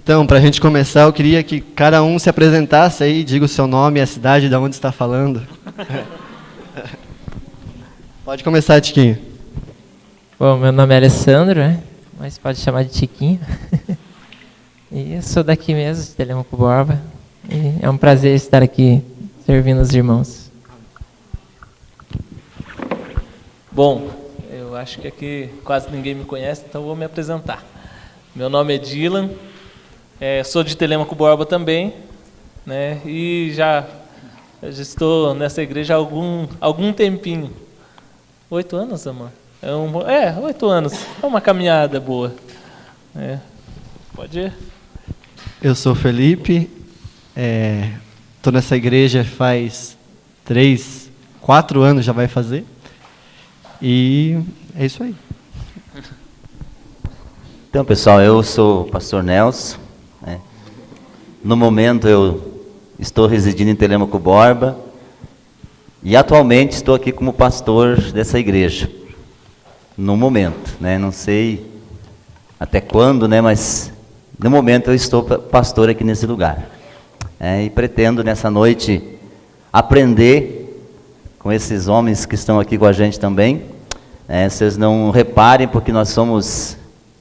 Então, para a gente começar, eu queria que cada um se apresentasse aí, diga o seu nome e a cidade de onde está falando. Pode começar, Tiquinho. Bom, meu nome é Alessandro, né? Mas pode chamar de Tiquinho. E eu sou daqui mesmo, de Telêmaco Borba. E é um prazer estar aqui servindo os irmãos. Bom, eu acho que aqui quase ninguém me conhece, então vou me apresentar. Meu nome é Dylan, sou de Telêmaco Borba também, né? E já estou nessa igreja há algum tempinho. 8 anos, amor? 8 anos. É uma caminhada boa. Pode ir. Eu sou Felipe, estou nessa igreja faz 4 anos já vai fazer. E é isso aí. Então, pessoal, eu sou o pastor Nelson. No momento eu estou residindo em Telêmaco Borba e atualmente estou aqui como pastor dessa igreja. No momento, né? Não sei até quando, né? Mas no momento eu estou pastor aqui nesse lugar. E pretendo nessa noite aprender com esses homens que estão aqui com a gente também. Vocês não reparem, porque nós somos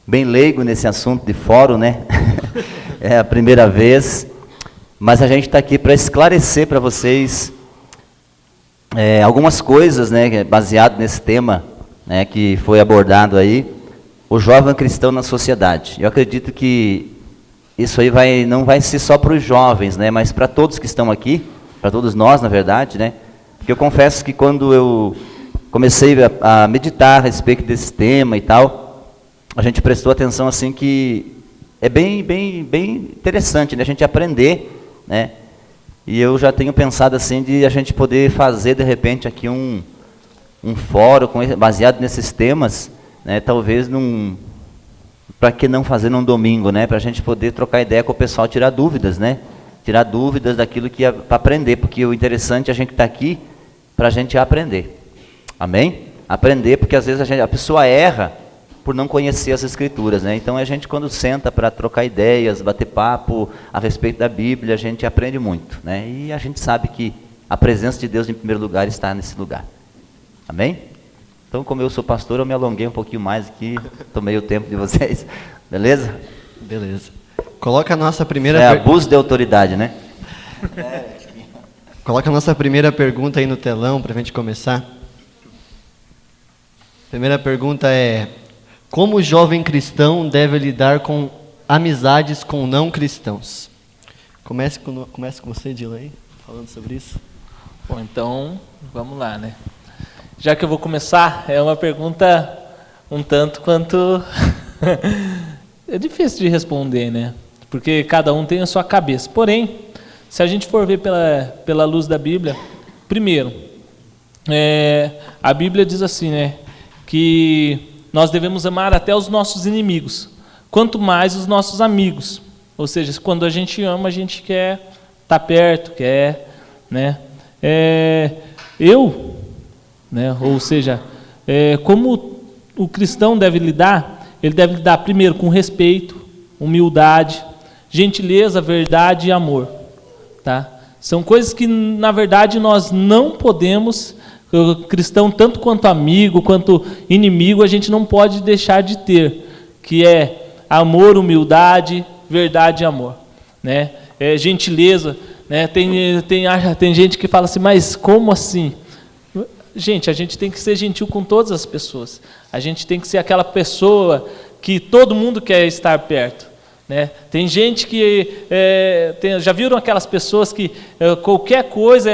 bem leigos nesse assunto de fórum, né? É a primeira vez, mas a gente está aqui para esclarecer para vocês algumas coisas, né, baseado nesse tema, né, que foi abordado aí, o jovem cristão na sociedade. Eu acredito que isso aí não vai ser só para os jovens, né, mas para todos que estão aqui, para todos nós, na verdade, né? Porque eu confesso que quando eu comecei a meditar a respeito desse tema e tal, a gente prestou atenção assim que é bem interessante, né, a gente aprender, né? E eu já tenho pensado assim de a gente poder fazer de repente aqui um fórum baseado nesses temas, né? Talvez para que não fazer num domingo, né? Para a gente poder trocar ideia com o pessoal, tirar dúvidas, né? Tirar dúvidas daquilo que é para aprender, porque o interessante é a gente estar aqui para a gente aprender. Amém? Aprender, porque às vezes a pessoa erra por não conhecer as Escrituras, né? Então a gente, quando senta para trocar ideias, bater papo a respeito da Bíblia, a gente aprende muito, né? E a gente sabe que a presença de Deus em primeiro lugar está nesse lugar. Amém? Então, como eu sou pastor, eu me alonguei um pouquinho mais aqui, tomei o tempo de vocês, beleza? Beleza. Coloca a nossa primeira... abuso de autoridade, né? Coloca a nossa primeira pergunta aí no telão para a gente começar. Primeira pergunta é: como o jovem cristão deve lidar com amizades com não cristãos? Comece com você, Dylan, aí, falando sobre isso. Bom, então, vamos lá, né? Já que eu vou começar, é uma pergunta um tanto quanto... é difícil de responder, né? Porque cada um tem a sua cabeça. Porém, se a gente for ver pela luz da Bíblia, primeiro, a Bíblia diz assim, né? Que nós devemos amar até os nossos inimigos, quanto mais os nossos amigos. Ou seja, quando a gente ama, a gente quer estar perto, quer, né? Ou seja, como o cristão deve lidar, ele deve lidar primeiro com respeito, humildade, gentileza, verdade e amor. Tá? São coisas que, na verdade, nós não podemos... O cristão, tanto quanto amigo, quanto inimigo, a gente não pode deixar de ter, que é amor, humildade, verdade e amor, né? Gentileza, né? Tem gente que fala assim, mas como assim? Gente, a gente tem que ser gentil com todas as pessoas, a gente tem que ser aquela pessoa que todo mundo quer estar perto, né? Tem gente que, já viram aquelas pessoas que qualquer coisa,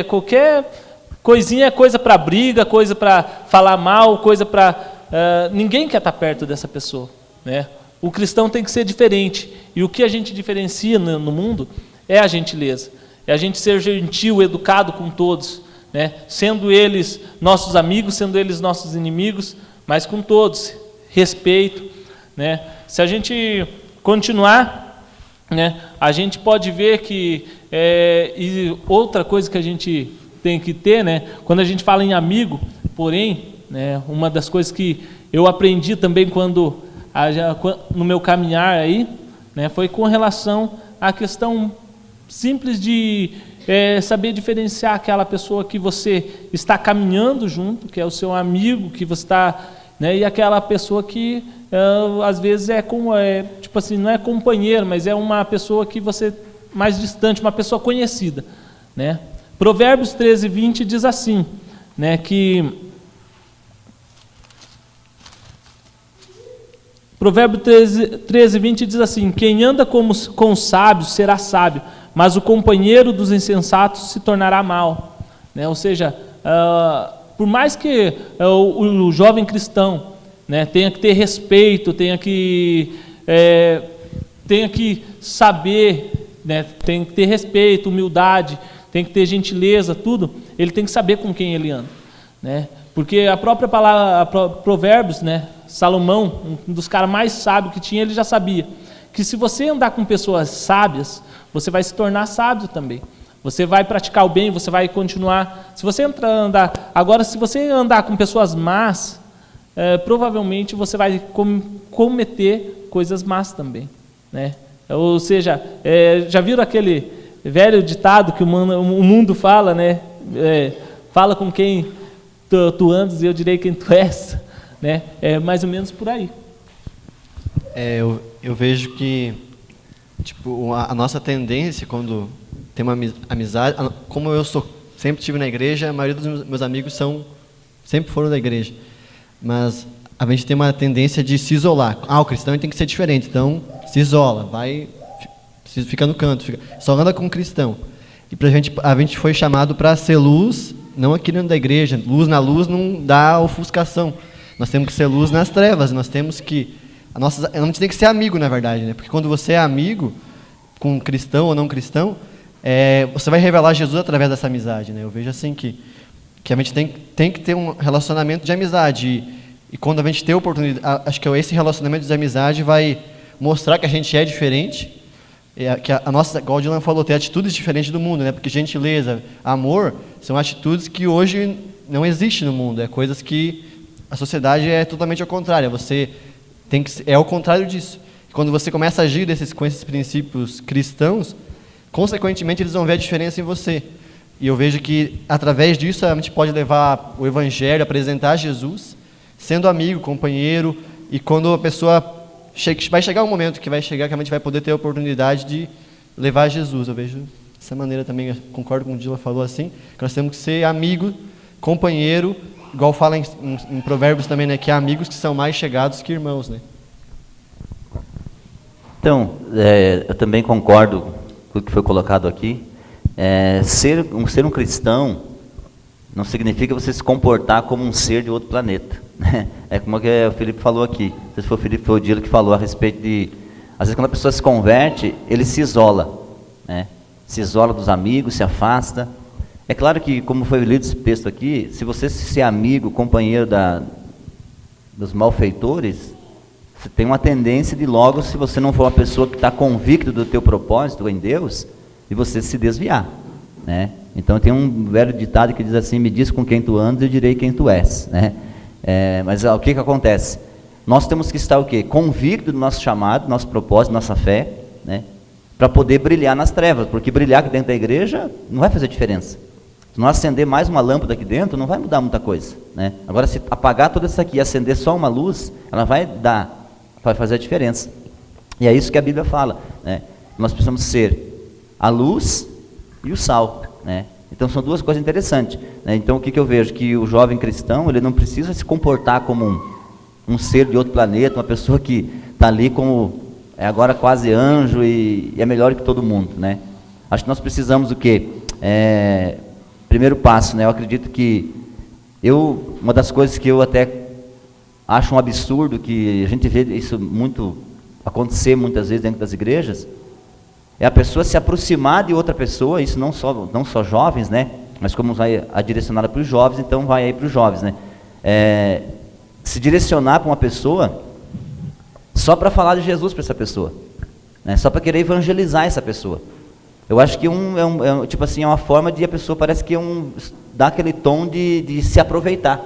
qualquer... coisinha é coisa para briga, coisa para falar mal, coisa para... ninguém quer estar perto dessa pessoa, né? O cristão tem que ser diferente. E o que a gente diferencia no mundo é a gentileza. É a gente ser gentil, educado com todos, né? Sendo eles nossos amigos, sendo eles nossos inimigos, mas com todos. Respeito, né? Se a gente continuar, né, a gente pode ver que... e outra coisa que a gente... tem que ter, né? Quando a gente fala em amigo, porém, né, uma das coisas que eu aprendi também no meu caminhar aí, né? Foi com relação à questão simples de saber diferenciar aquela pessoa que você está caminhando junto, que é o seu amigo, que você está, né? E aquela pessoa que às vezes tipo assim, não é companheiro, mas é uma pessoa que você mais distante, uma pessoa conhecida, né? Provérbios 13:20 diz assim, né, que Provérbio 13:20 diz assim: quem anda com os sábios será sábio, mas o companheiro dos insensatos se tornará mau, né? Ou seja, por mais que o jovem cristão, né, tenha que ter respeito, tenha que saber, né, tem que ter respeito, humildade, tem que ter gentileza, tudo, ele tem que saber com quem ele anda, né? Porque a própria palavra, Provérbios, né, Salomão, um dos caras mais sábios que tinha, ele já sabia que se você andar com pessoas sábias, você vai se tornar sábio também. Você vai praticar o bem, você vai continuar. Se você se você andar com pessoas más, provavelmente você vai cometer coisas más também, né? Ou seja, já viram aquele velho ditado que o mundo fala, né? Fala com quem tu andas e eu direi quem tu és, né? É mais ou menos por aí. Eu vejo que tipo, a nossa tendência quando tem uma amizade, como eu sempre estive na igreja, a maioria dos meus amigos sempre foram da igreja, mas a gente tem uma tendência de se isolar. O cristão tem que ser diferente, então se isola, fica no canto, só anda com o cristão. E a gente foi chamado para ser luz, não aqui dentro da igreja. Luz na luz não dá ofuscação. Nós temos que ser luz nas trevas. Nós temos que a gente tem que ser amigo, na verdade, né? Porque quando você é amigo com cristão ou não cristão, você vai revelar Jesus através dessa amizade, né? Eu vejo assim que a gente tem que ter um relacionamento de amizade. E quando a gente tem a oportunidade, acho que esse relacionamento de amizade vai mostrar que a gente é diferente. Que a nossa, igual o Dylan falou, tem atitudes diferentes do mundo, né? Porque gentileza, amor, são atitudes que hoje não existem no mundo. É coisas que a sociedade é totalmente ao contrário. Você é o contrário disso. Quando você começa a agir com esses princípios cristãos, consequentemente eles vão ver a diferença em você. E eu vejo que através disso a gente pode levar o evangelho, apresentar Jesus, sendo amigo, companheiro, e quando a pessoa vai chegar um momento que a gente vai poder ter a oportunidade de levar Jesus. Eu vejo dessa maneira também, eu concordo com o Dila falou assim, que nós temos que ser amigo, companheiro, igual fala em Provérbios também, né, que há amigos que são mais chegados que irmãos, né? Então, eu também concordo com o que foi colocado aqui. Ser um cristão não significa você se comportar como um ser de outro planeta. É como que o Felipe falou aqui. Não sei se foi o Felipe ou o Dila que falou a respeito de... Às vezes quando a pessoa se converte, ele se isola, né? Se isola dos amigos, se afasta. É claro que, como foi lido esse texto aqui, se você ser amigo, companheiro dos malfeitores, você tem uma tendência de logo, se você não for uma pessoa que está convicta do teu propósito em Deus, de você se desviar, né? Então tem um velho ditado que diz assim: me diz com quem tu andas, eu direi quem tu és, né? Mas o que acontece? Nós temos que estar o quê? Convicto do nosso chamado, nosso propósito, nossa fé, né? Para poder brilhar nas trevas, porque brilhar aqui dentro da igreja não vai fazer diferença. Se nós acender mais uma lâmpada aqui dentro, não vai mudar muita coisa, né? Agora, se apagar toda essa aqui e acender só uma luz, ela vai fazer a diferença. E é isso que a Bíblia fala, né? Nós precisamos ser a luz e o sal, né? Então são duas coisas interessantes, né? Então o que eu vejo? Que o jovem cristão, ele não precisa se comportar como um ser de outro planeta, uma pessoa que está ali como agora quase anjo e é melhor que todo mundo, né? Acho que nós precisamos o quê? Primeiro passo, né? Eu acredito que uma das coisas que eu até acho um absurdo, que a gente vê isso muito acontecer muitas vezes dentro das igrejas, é a pessoa se aproximar de outra pessoa, isso não só jovens, né? Mas como vai direcionada para os jovens, então vai aí para os jovens, né? Se direcionar para uma pessoa só para falar de Jesus para essa pessoa, né? Só para querer evangelizar essa pessoa. Eu acho que tipo assim, é uma forma de a pessoa parece que dá aquele tom de se aproveitar,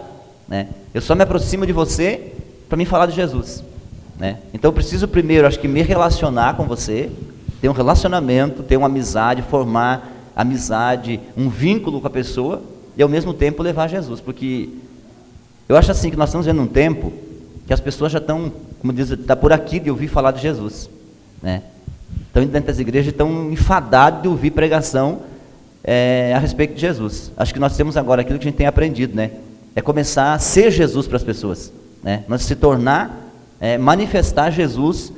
né? Eu só me aproximo de você para me falar de Jesus, né? Então eu preciso primeiro, acho que me relacionar com você, ter um relacionamento, ter uma amizade, formar amizade, um vínculo com a pessoa e ao mesmo tempo levar Jesus, porque eu acho assim que nós estamos vendo um tempo que as pessoas já estão, como diz, está por aqui de ouvir falar de Jesus, né? Estão indo dentro das igrejas, estão enfadados de ouvir pregação a respeito de Jesus. Acho que nós temos agora aquilo que a gente tem aprendido, né? É começar a ser Jesus para as pessoas, né? Nós se tornar, manifestar Jesus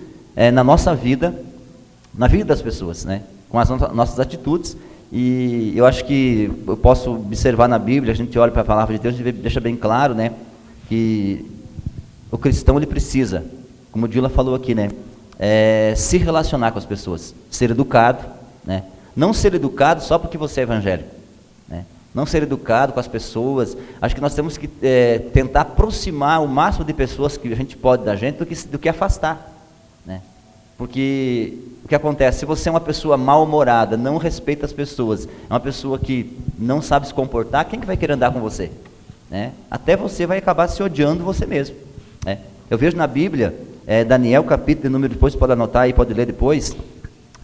na nossa vida, na vida das pessoas, né? Com as nossas atitudes. E eu acho que eu posso observar na Bíblia, a gente olha para a palavra de Deus e deixa bem claro, né, que o cristão ele precisa, como o Dila falou aqui, né, se relacionar com as pessoas, ser educado, né, não ser educado só porque você é evangélico, né, não ser educado com as pessoas. Acho que nós temos que tentar aproximar o máximo de pessoas que a gente pode da gente do que afastar, né. Porque o que acontece, se você é uma pessoa mal-humorada, não respeita as pessoas, é uma pessoa que não sabe se comportar, quem que vai querer andar com você? Né? Até você vai acabar se odiando você mesmo. Né? Eu vejo na Bíblia, Daniel, capítulo de número, depois pode anotar aí, pode ler depois,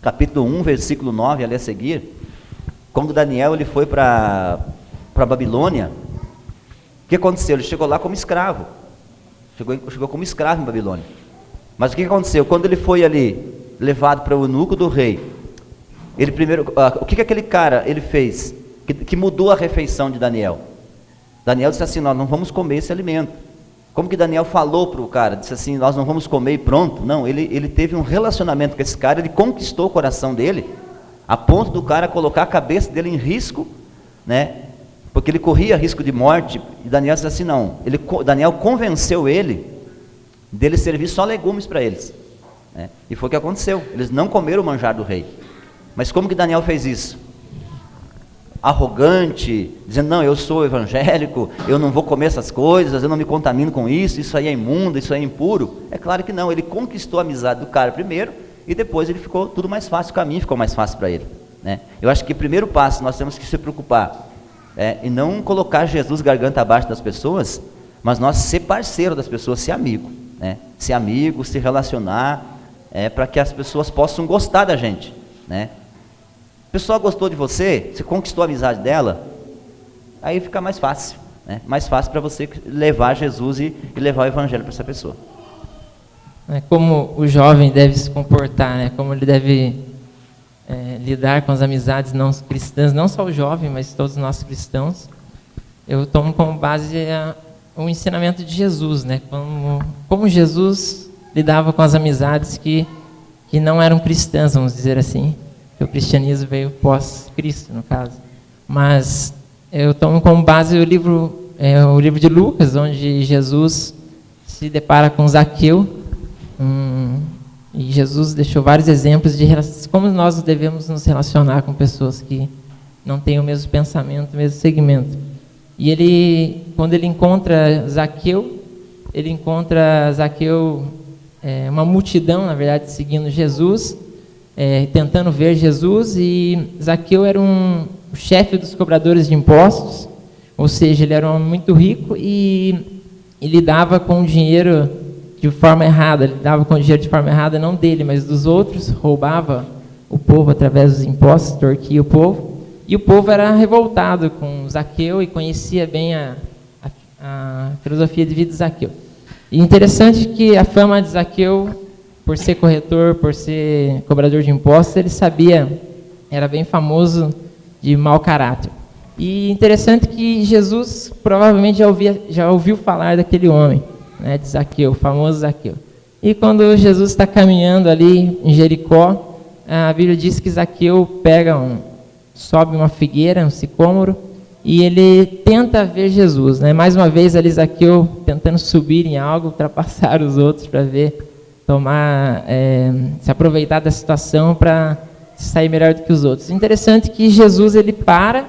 capítulo 1, versículo 9, ali a seguir, quando Daniel ele foi para Babilônia, o que aconteceu? Ele chegou lá como escravo, chegou como escravo em Babilônia. Mas o que aconteceu? Quando ele foi ali, levado para o eunuco do rei, ele primeiro, o que aquele cara ele fez, que mudou a refeição de Daniel? Daniel disse assim, nós não vamos comer esse alimento. Como que Daniel falou para o cara? Disse assim, nós não vamos comer e pronto? Não, ele teve um relacionamento com esse cara, ele conquistou o coração dele, a ponto do cara colocar a cabeça dele em risco, né? Porque ele corria risco de morte, e Daniel disse assim, não, Daniel convenceu ele dele servir só legumes para eles, né? E foi o que aconteceu, eles não comeram o manjar do rei. Mas como que Daniel fez isso? Arrogante, dizendo, não, eu sou evangélico, eu não vou comer essas coisas, eu não me contamino com isso aí é imundo, isso aí é impuro. É claro que não, ele conquistou a amizade do cara primeiro, e depois ele ficou tudo mais fácil, o caminho ficou mais fácil para ele, né? Eu acho que o primeiro passo, nós temos que se preocupar, e não colocar Jesus garganta abaixo das pessoas, mas nós ser parceiro das pessoas, ser amigo, né? Ser amigo, se relacionar, para que as pessoas possam gostar da gente, né? A pessoa gostou de você, você conquistou a amizade dela, aí fica mais fácil, né? Mais fácil para você levar Jesus e levar o evangelho para essa pessoa. Como o jovem deve se comportar, né? Como ele deve lidar com as amizades não cristãs, não só o jovem, mas todos nós cristãos. Eu tomo como base o ensinamento de Jesus, né? Como Jesus lidava com as amizades que não eram cristãs, vamos dizer assim. O cristianismo veio pós-Cristo, no caso. Mas eu tomo como base o livro de Lucas, onde Jesus se depara com Zaqueu, e Jesus deixou vários exemplos de como nós devemos nos relacionar com pessoas que não têm o mesmo pensamento, o mesmo segmento. E quando ele encontra Zaqueu, uma multidão, na verdade, seguindo Jesus, tentando ver Jesus, e Zaqueu era o chefe dos cobradores de impostos, ou seja, ele era um homem muito rico e lidava com o dinheiro de forma errada, não dele, mas dos outros, roubava o povo através dos impostos, extorquia o povo, e o povo era revoltado com Zaqueu e conhecia bem a filosofia de vida de Zaqueu. E interessante que a fama de Zaqueu, por ser corretor, por ser cobrador de impostos, ele era bem famoso de mau caráter. E interessante que Jesus provavelmente já ouviu falar daquele homem, né, de Zaqueu, o famoso Zaqueu. E quando Jesus está caminhando ali em Jericó, a Bíblia diz que Zaqueu sobe uma figueira, um sicômoro, e ele tenta ver Jesus, né? Mais uma vez ali Zaqueu tentando subir em algo, ultrapassar os outros para se aproveitar da situação para sair melhor do que os outros. Interessante que Jesus ele para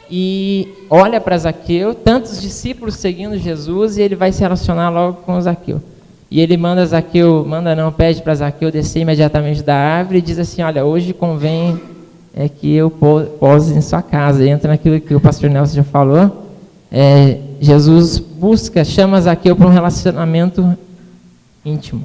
e olha para Zaqueu, tantos discípulos seguindo Jesus, e ele vai se relacionar logo com Zaqueu. E ele pede para Zaqueu descer imediatamente da árvore e diz assim, olha, hoje convém que eu pose em sua casa. Entra naquilo que o pastor Nelson já falou. Jesus chama Zaqueu para um relacionamento íntimo.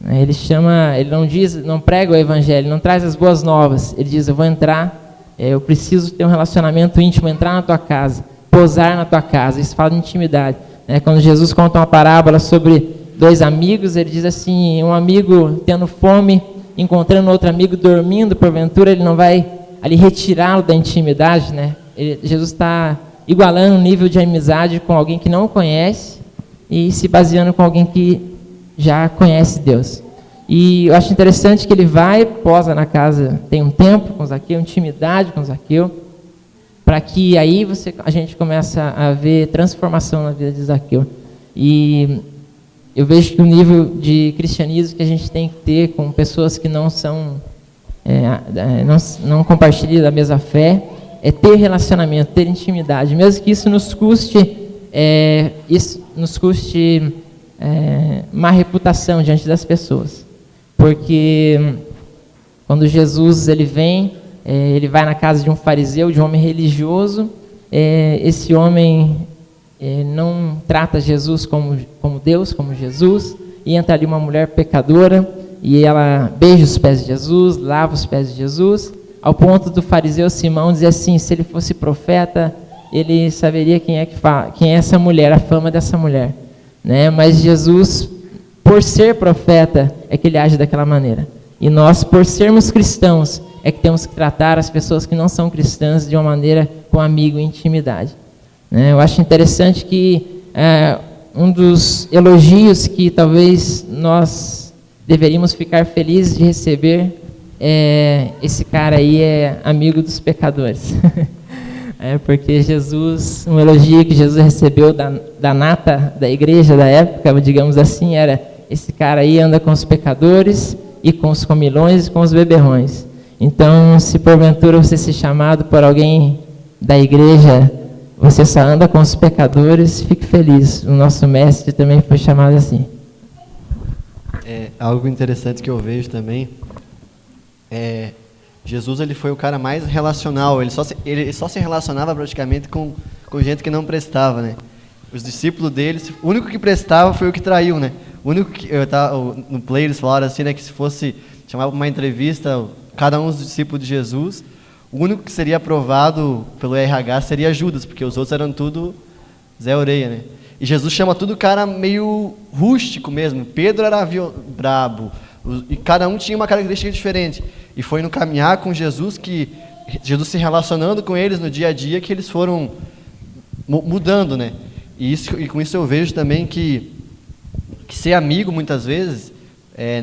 Ele não diz, não prega o evangelho, não traz as boas novas. Ele diz, eu vou entrar, eu preciso ter um relacionamento íntimo, entrar na tua casa, posar na tua casa. Isso fala de intimidade. Quando Jesus conta uma parábola sobre 2 amigos, ele diz assim, um amigo tendo fome, encontrando outro amigo dormindo, porventura ele não vai ali retirá-lo da intimidade, né? Jesus está igualando o nível de amizade com alguém que não o conhece e se baseando com alguém que já conhece Deus. E eu acho interessante que ele vai, posa na casa, tem um tempo com Zaqueu, intimidade com Zaqueu, para que aí a gente começa a ver transformação na vida de Zaqueu. E eu vejo que o nível de cristianismo que a gente tem que ter com pessoas que não são, não compartilham da mesma fé, é ter relacionamento, ter intimidade, mesmo que isso nos custe, má reputação diante das pessoas. Porque quando Jesus ele vem, ele vai na casa de um fariseu, de um homem religioso, esse homem não trata Jesus como Deus, como Jesus, e entra ali uma mulher pecadora, e ela beija os pés de Jesus, lava os pés de Jesus, ao ponto do fariseu Simão dizer assim, se ele fosse profeta, ele saberia quem é essa mulher, a fama dessa mulher. Mas Jesus, por ser profeta, é que ele age daquela maneira. E nós, por sermos cristãos, é que temos que tratar as pessoas que não são cristãs de uma maneira com amigo e intimidade. Eu acho interessante que um dos elogios que talvez nós deveríamos ficar felizes de receber esse cara aí é amigo dos pecadores. Porque Jesus, um elogio que Jesus recebeu da nata da igreja da época, digamos assim, era esse cara aí anda com os pecadores e com os comilões e com os beberrões. Então, se porventura você ser chamado por alguém da igreja, você só anda com os pecadores, fique feliz. O nosso mestre também foi chamado assim. Algo interessante que eu vejo também Jesus ele foi o cara mais relacional, ele só se relacionava praticamente com gente que não prestava, né? Os discípulos dele, o único que prestava foi o que traiu, né? O único que no play eles falaram assim, né, que se fosse chamava para uma entrevista cada um dos discípulos de Jesus, o único que seria aprovado pelo RH seria Judas, porque os outros eram tudo Zé Orelha, né? E Jesus chama tudo cara meio rústico mesmo. Pedro era brabo, e cada um tinha uma característica diferente. E foi no caminhar com Jesus, que Jesus se relacionando com eles no dia a dia, que eles foram mudando, né? E com isso eu vejo também que ser amigo, muitas vezes,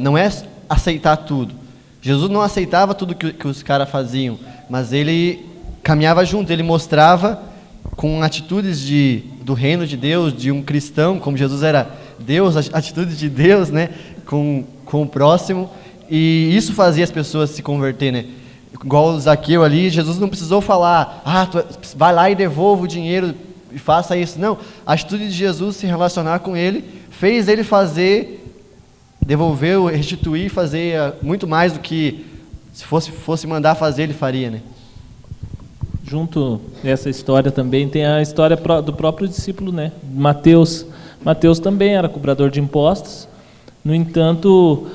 não é aceitar tudo. Jesus não aceitava tudo que os caras faziam, mas ele caminhava junto, ele mostrava com atitudes do reino de Deus, de um cristão, como Jesus era Deus, atitudes de Deus, né? Com o próximo. E isso fazia as pessoas se converter, né? Igual o Zaqueu ali, Jesus não precisou falar, vai lá e devolva o dinheiro e faça isso. Não, a atitude de Jesus se relacionar com ele, fez ele devolver, restituir, fazer muito mais do que se fosse mandar fazer, ele faria, né? Junto essa história também tem a história do próprio discípulo, né? Mateus. Mateus também era cobrador de impostos. No entanto,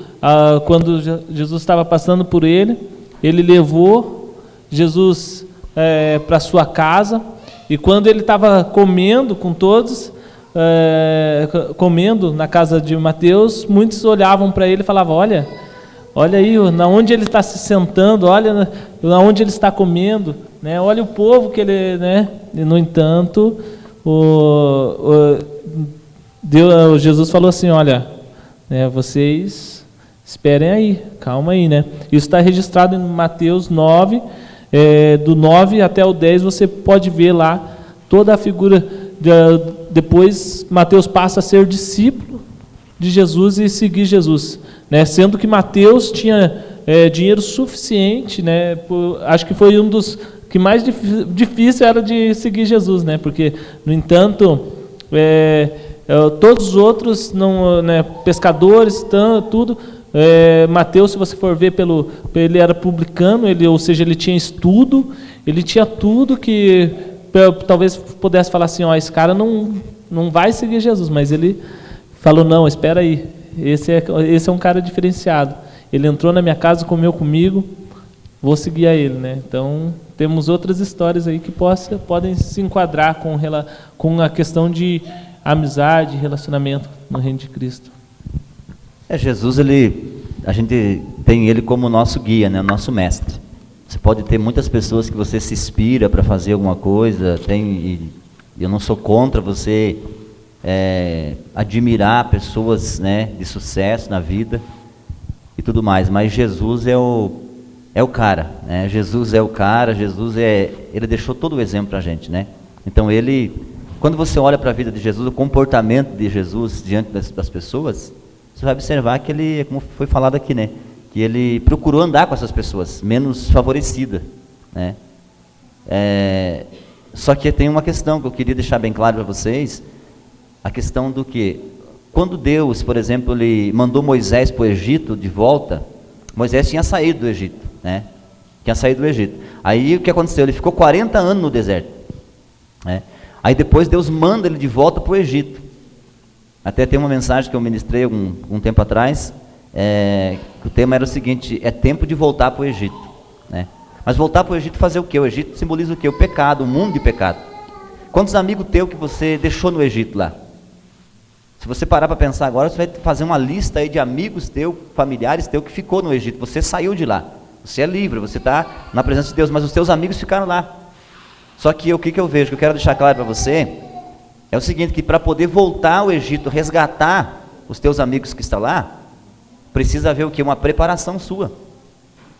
quando Jesus estava passando por ele levou Jesus para sua casa, e quando ele estava comendo com todos, comendo na casa de Mateus, muitos olhavam para ele e falavam, olha aí, na onde ele está se sentando, olha na onde ele está comendo, né? Olha o povo que ele, né? E, no entanto, Jesus falou assim, olha, vocês esperem aí, calma aí, né? Isso está registrado em Mateus 9, do 9 até o 10, você pode ver lá toda a figura. Depois Mateus passa a ser discípulo de Jesus e seguir Jesus, né? Sendo que Mateus tinha dinheiro suficiente, né? Acho que foi um dos que mais difícil era de seguir Jesus, né? Porque, no entanto, todos os outros, não, né, pescadores, tudo, Mateus, se você for ver, ele era publicano, ou seja, ele tinha estudo, ele tinha tudo que talvez pudesse falar assim, esse cara não vai seguir Jesus, mas ele falou, não, espera aí, esse é um cara diferenciado. Ele entrou na minha casa, comeu comigo, vou seguir a ele, né? Então, temos outras histórias aí que podem se enquadrar com a questão de amizade, relacionamento no reino de Cristo. Jesus, a gente tem ele como nosso guia, né? Nosso mestre. Você pode ter muitas pessoas que você se inspira para fazer alguma coisa, eu não sou contra você admirar pessoas, né, de sucesso na vida e tudo mais, mas Jesus é o cara, né? Jesus é o cara, ele deixou todo o exemplo para a gente, né? Então quando você olha para a vida de Jesus, o comportamento de Jesus diante das pessoas, você vai observar que ele, como foi falado aqui, né, que ele procurou andar com essas pessoas menos favorecidas, né? Só que tem uma questão que eu queria deixar bem claro para vocês, a questão do que quando Deus, por exemplo, ele mandou Moisés para o Egito de volta, Moisés tinha saído do Egito, né? Tinha saído do Egito. Aí o que aconteceu? Ele ficou 40 anos no deserto, né? Aí depois Deus manda ele de volta para o Egito. Até tem uma mensagem que eu ministrei um tempo atrás, que o tema era o seguinte: é tempo de voltar para o Egito, né? Mas voltar para o Egito fazer o quê? O Egito simboliza o quê? O pecado, o mundo de pecado. Quantos amigos teus que você deixou no Egito lá? Se você parar para pensar agora, você vai fazer uma lista aí de amigos teus, familiares teus que ficou no Egito. Você saiu de lá, você é livre, você está na presença de Deus, mas os teus amigos ficaram lá. Só que o que eu vejo, que eu quero deixar claro para você, é o seguinte, que para poder voltar ao Egito, resgatar os teus amigos que estão lá, precisa haver o quê? Uma preparação sua,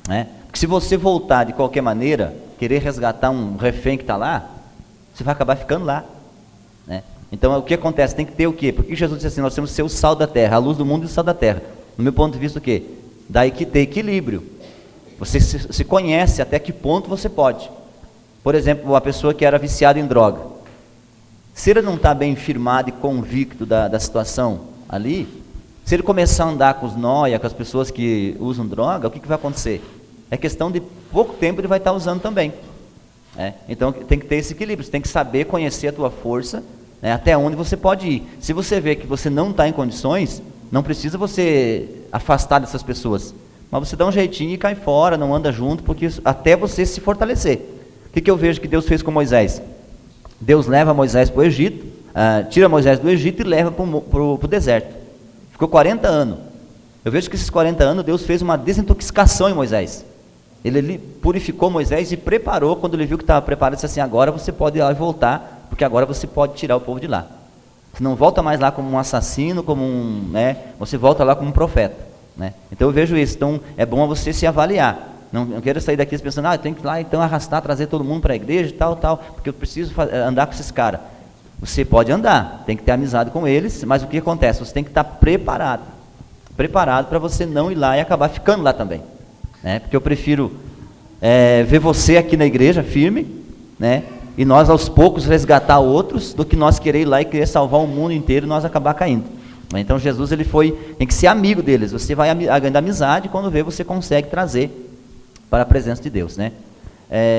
né? Porque se você voltar de qualquer maneira, querer resgatar um refém que está lá, você vai acabar ficando lá, né? Então o que acontece? Tem que ter o quê? Porque Jesus disse assim, nós temos que ser o sal da terra, a luz do mundo e o sal da terra. No meu ponto de vista, o quê? Daí que ter equilíbrio. Você se conhece até que ponto você pode. Por exemplo, uma pessoa que era viciada em droga, se ele não está bem firmado e convicto da situação ali, se ele começar a andar com os nóia, com as pessoas que usam droga, o que vai acontecer? É questão de pouco tempo ele vai estar usando também. Então tem que ter esse equilíbrio, você tem que saber conhecer a tua força, né, até onde você pode ir. Se você vê que você não está em condições, não precisa você afastar dessas pessoas, mas você dá um jeitinho e cai fora, não anda junto, porque até você se fortalecer. O que eu vejo que Deus fez com Moisés? Deus leva Moisés para o Egito, tira Moisés do Egito e leva para o deserto. Ficou 40 anos. Eu vejo que esses 40 anos Deus fez uma desintoxicação em Moisés. Ele purificou Moisés e preparou, quando ele viu que estava preparado, disse assim, agora você pode ir lá e voltar, porque agora você pode tirar o povo de lá. Você não volta mais lá como um assassino, você volta lá como um profeta, né? Então eu vejo isso. Então é bom você se avaliar. Não quero sair daqui pensando, eu tenho que ir lá então arrastar, trazer todo mundo para a igreja e tal, porque eu preciso andar com esses caras. Você pode andar, tem que ter amizade com eles, mas o que acontece? Você tem que estar preparado para você não ir lá e acabar ficando lá também, né? Porque eu prefiro ver você aqui na igreja firme, né? E nós aos poucos resgatar outros, do que nós querer ir lá e querer salvar o mundo inteiro e nós acabar caindo. Então Jesus tem que ser amigo deles. Você vai ganhando amizade, quando vê você consegue trazer para a presença de Deus, né?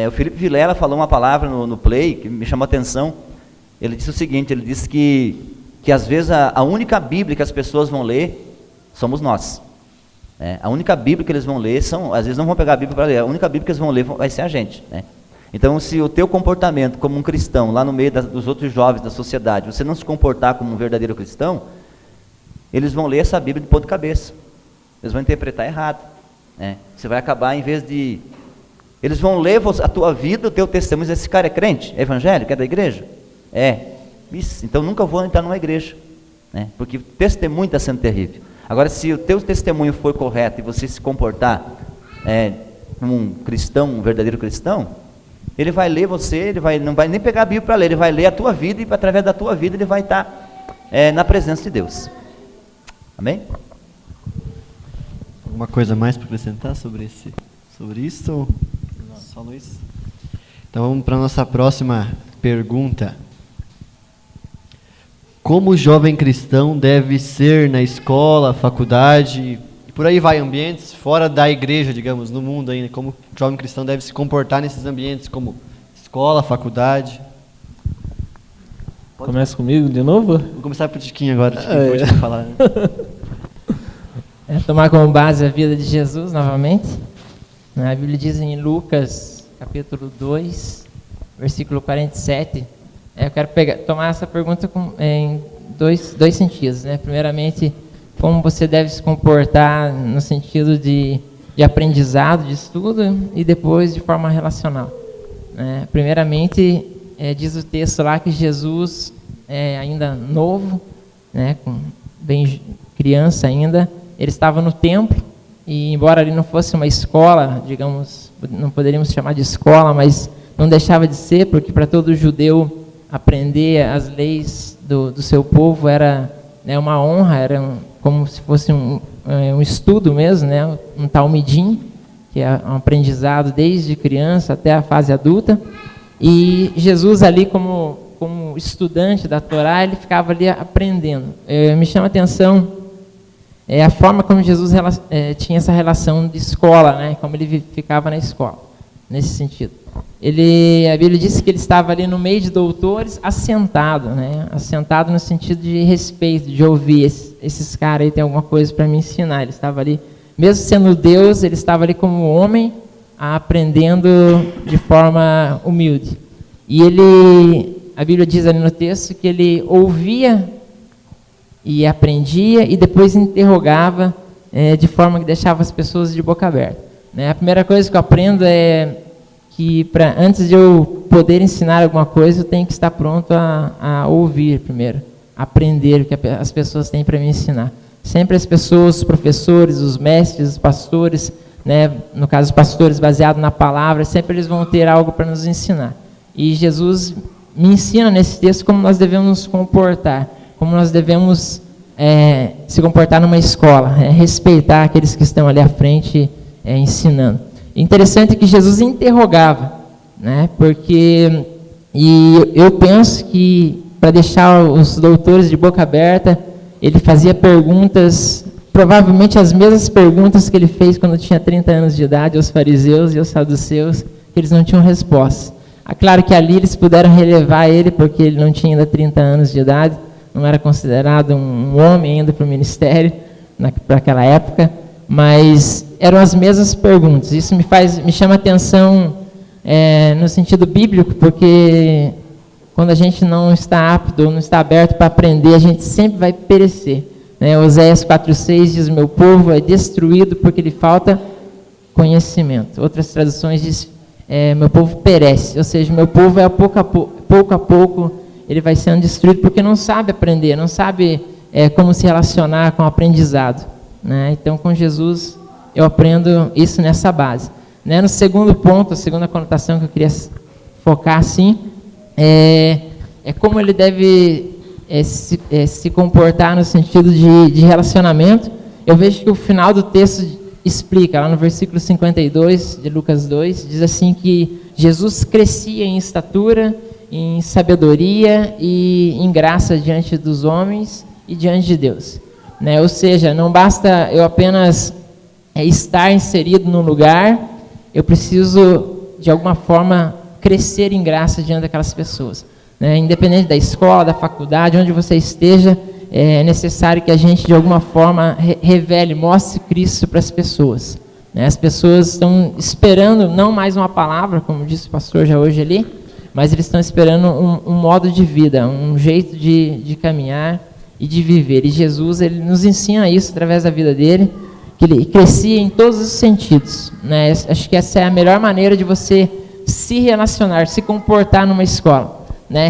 O Felipe Vilela falou uma palavra no Play que me chamou a atenção. Ele disse o seguinte, ele disse que às vezes a única Bíblia que as pessoas vão ler somos nós. A única Bíblia que eles vão ler às vezes não vão pegar a Bíblia para ler, a única Bíblia que eles vão ler vai ser a gente, né? Então, se o teu comportamento como um cristão, lá no meio dos outros jovens da sociedade, você não se comportar como um verdadeiro cristão, eles vão ler essa Bíblia de ponta cabeça. Eles vão interpretar errado, né? Você vai acabar, em vez de... Eles vão ler a tua vida, o teu testemunho, esse cara é crente? É evangélico? É da igreja? Isso, então nunca vou entrar numa igreja, né? Porque o testemunho está sendo terrível. Agora, se o teu testemunho for correto e você se comportar como um cristão, um verdadeiro cristão, ele vai ler você, não vai nem pegar a Bíblia para ler, ele vai ler a tua vida e através da tua vida ele vai estar na presença de Deus. Amém? Alguma coisa mais para acrescentar sobre isso? Só Luiz? Então vamos para a nossa próxima pergunta. Como o jovem cristão deve ser na escola, faculdade, e por aí vai, ambientes fora da igreja, digamos, no mundo ainda, como o jovem cristão deve se comportar nesses ambientes, como escola, faculdade? Começa comigo de novo? Vou começar por Tiquinho agora, Tiquinho pode falar, né? tomar como base a vida de Jesus novamente. A Bíblia diz em Lucas, capítulo 2, versículo 47. Eu quero tomar essa pergunta em dois sentidos, né? Primeiramente, como você deve se comportar no sentido de aprendizado, de estudo, e depois de forma relacional. Primeiramente, diz o texto lá que Jesus, ainda novo, né, bem criança ainda, ele estava no templo, e embora ali não fosse uma escola, digamos, não poderíamos chamar de escola, mas não deixava de ser, porque para todo judeu aprender as leis do seu povo era, né, uma honra, era como se fosse um estudo mesmo, né, um talmidim, que é um aprendizado desde criança até a fase adulta. E Jesus ali como estudante da Torá, ele ficava ali aprendendo. Me chama a atenção a forma como Jesus tinha essa relação de escola, né, como ele ficava na escola, nesse sentido. A Bíblia diz que ele estava ali no meio de doutores, assentado, né, assentado no sentido de respeito, de ouvir, esses caras aí tem alguma coisa para me ensinar. Ele estava ali, mesmo sendo Deus, ele estava ali como homem, aprendendo de forma humilde. E a Bíblia diz ali no texto que ele ouvia e aprendia e depois interrogava de forma que deixava as pessoas de boca aberta. Né? A primeira coisa que eu aprendo é que antes de eu poder ensinar alguma coisa, eu tenho que estar pronto a ouvir primeiro, aprender o que as pessoas têm para me ensinar. Sempre as pessoas, os professores, os mestres, os pastores, né, no caso os pastores baseados na palavra, sempre eles vão ter algo para nos ensinar. E Jesus me ensina nesse texto como nós devemos nos comportar, como nós devemos se comportar numa escola, respeitar aqueles que estão ali à frente ensinando. Interessante que Jesus interrogava, né, porque eu penso que para deixar os doutores de boca aberta, ele fazia perguntas, provavelmente as mesmas perguntas que ele fez quando tinha 30 anos de idade aos fariseus e aos saduceus, que eles não tinham resposta. Claro que ali eles puderam relevar ele, porque ele não tinha ainda 30 anos de idade, não era considerado um homem ainda para o ministério, para aquela época, mas eram as mesmas perguntas. Isso me chama a atenção no sentido bíblico, porque quando a gente não está apto, não está aberto para aprender, a gente sempre vai perecer. Oséias 4,6 diz: meu povo é destruído porque lhe falta conhecimento. Outras traduções diz: meu povo perece, ou seja, meu povo pouco a pouco ele vai sendo destruído porque não sabe aprender, não sabe como se relacionar com o aprendizado. Então, com Jesus, eu aprendo isso nessa base. No segundo ponto, a segunda conotação que eu queria focar assim, é como ele deve se comportar no sentido de relacionamento. Eu vejo que o final do texto explica, lá no versículo 52 de Lucas 2, diz assim que Jesus crescia em estatura, em sabedoria e em graça diante dos homens e diante de Deus. Ou seja, não basta eu apenas estar inserido num lugar, eu preciso, de alguma forma, crescer em graça diante daquelas pessoas. Independente da escola, da faculdade, onde você esteja, é necessário que a gente, de alguma forma, revele, mostre Cristo para as pessoas. As pessoas estão esperando, não mais uma palavra, como disse o pastor já hoje ali, mas eles estão esperando um modo de vida, um jeito de caminhar e de viver. E Jesus, ele nos ensina isso através da vida dele, que ele crescia em todos os sentidos. Acho que essa é a melhor maneira de você se relacionar, se comportar numa escola.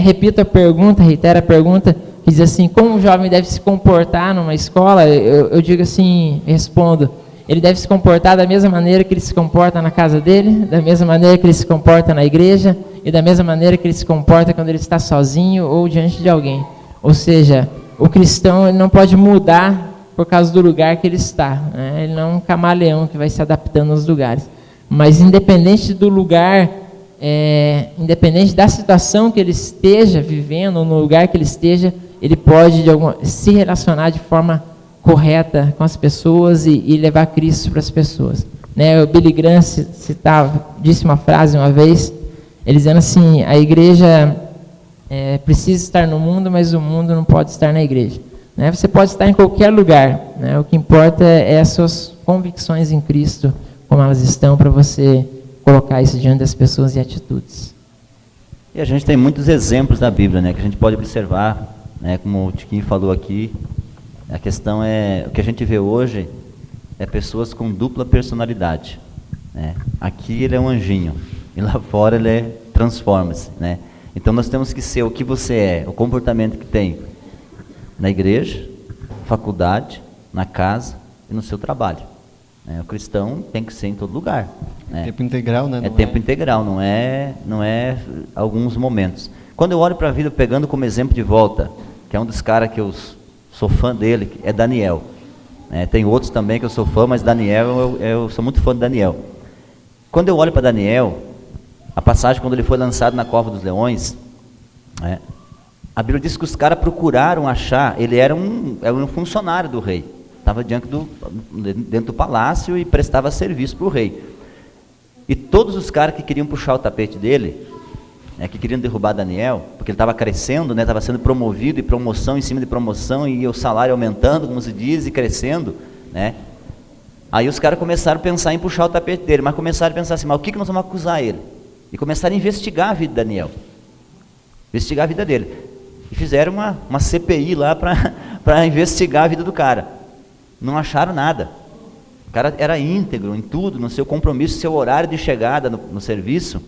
Repito a pergunta, reitero a pergunta, que diz assim: como o jovem deve se comportar numa escola? Eu digo assim, respondo: ele deve se comportar da mesma maneira que ele se comporta na casa dele, da mesma maneira que ele se comporta na igreja e da mesma maneira que ele se comporta quando ele está sozinho ou diante de alguém. Ou seja, o cristão ele não pode mudar por causa do lugar que ele está. Ele não é um camaleão que vai se adaptando aos lugares. Mas independente do lugar, independente da situação que ele esteja vivendo, ou no lugar que ele esteja, ele pode se relacionar de forma correta com as pessoas e levar Cristo para as pessoas. O Billy Graham disse uma frase uma vez, ele dizendo assim: a igreja precisa estar no mundo, mas o mundo não pode estar na igreja. né? Você pode estar em qualquer lugar, né? O que importa é as suas convicções em Cristo, como elas estão, para você colocar isso diante das pessoas e atitudes. E a gente tem muitos exemplos na Bíblia, né, que a gente pode observar, né, como o Tiquinho falou aqui. A questão é, o que a gente vê hoje é pessoas com dupla personalidade, né? Aqui ele é um anjinho e lá fora ele transforma-se, né? Então nós temos que ser o que você é, o comportamento que tem na igreja, faculdade, na casa e no seu trabalho, né? O cristão tem que ser em todo lugar, né? Tempo integral, né? É tempo integral, não é alguns momentos. Quando eu olho para a vida, pegando como exemplo de volta, que é um dos caras que eu sou fã dele, é Daniel. Tem outros também que eu sou fã, mas Daniel, eu sou muito fã de Daniel. Quando eu olho para Daniel, a passagem quando ele foi lançado na cova dos leões, né, a Bíblia diz que os caras procuraram achar, ele era um funcionário do rei, estava dentro do palácio e prestava serviço para o rei. E todos os caras que queriam puxar o tapete dele, que queriam derrubar Daniel, porque ele estava crescendo, estava sendo promovido, e promoção em cima de promoção, e o salário aumentando, como se diz, e crescendo, né? Aí os caras começaram a pensar em puxar o tapete dele, mas começaram a pensar assim, mas o que nós vamos acusar ele? E começaram a investigar a vida de Daniel, investigar a vida dele, e fizeram uma CPI lá para investigar a vida do cara. Não acharam nada. O cara era íntegro em tudo, no seu compromisso, seu horário de chegada no serviço,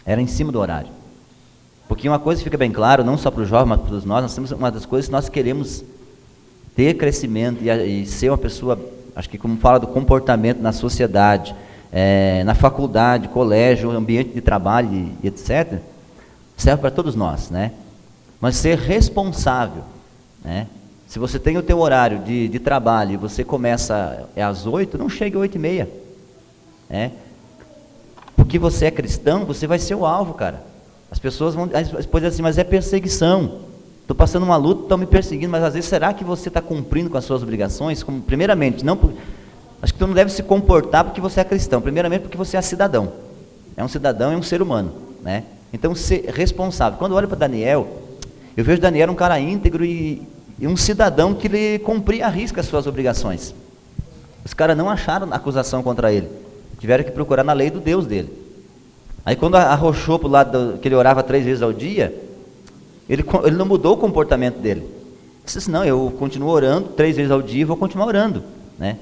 era em cima do horário. Porque uma coisa fica bem claro, não só para os jovens, mas para todos nós temos uma das coisas que nós queremos ter crescimento e ser uma pessoa, acho que como fala do comportamento na sociedade, na faculdade, colégio, ambiente de trabalho e etc., serve para todos nós, né? Mas ser responsável, né? Se você tem o teu horário de trabalho e você começa às 8, não chegue às 8h30, né? Porque você é cristão, você vai ser o alvo, cara. As pessoas vão dizer assim, mas é perseguição. Estou passando uma luta, estão me perseguindo, mas às vezes será que você está cumprindo com as suas obrigações? Primeiramente, acho que tu não deve se comportar porque você é cristão. Primeiramente porque você é cidadão. É um cidadão, é um ser humano, né? Então ser responsável. Quando eu olho para Daniel, eu vejo Daniel um cara íntegro e um cidadão que ele cumpria à risca as suas obrigações. Os caras não acharam acusação contra ele. Tiveram que procurar na lei do Deus dele. Aí quando arrochou para o lado que ele orava 3 vezes ao dia, ele não mudou o comportamento dele. Ele disse assim, não, eu continuo orando 3 vezes ao dia e vou continuar orando, né?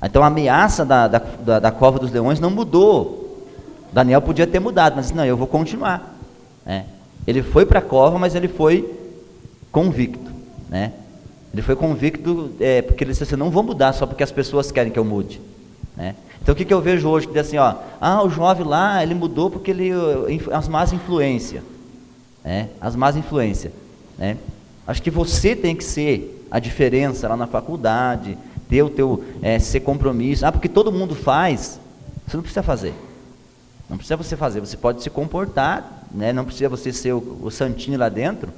Então a ameaça da cova dos leões não mudou. Daniel podia ter mudado, mas disse, não, eu vou continuar, né? Ele foi para a cova, mas ele foi convicto, né? Ele foi convicto porque ele disse assim, não vou mudar só porque as pessoas querem que eu mude, né? Então o que eu vejo hoje, que diz assim, o jovem lá, ele mudou porque as más influências, né? As más influências, né? Acho que você tem que ser a diferença lá na faculdade, ter o teu, ser compromisso, porque todo mundo faz, você não precisa fazer, não precisa você fazer, você pode se comportar, né? Não precisa você ser o santinho lá dentro,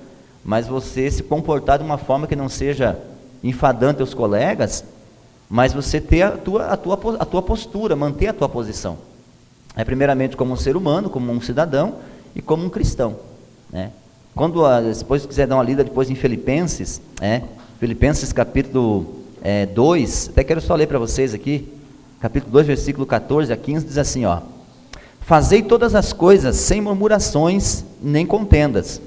mas você se comportar de uma forma que não seja enfadando teus colegas, mas você ter a tua postura, manter a tua posição. Primeiramente como um ser humano, como um cidadão e como um cristão, né? Quando, depois quiser dar uma lida depois em Filipenses, Filipenses capítulo 2, até quero só ler para vocês aqui, capítulo 2, versículo 14 a 15, diz assim, fazei todas as coisas sem murmurações nem contendas,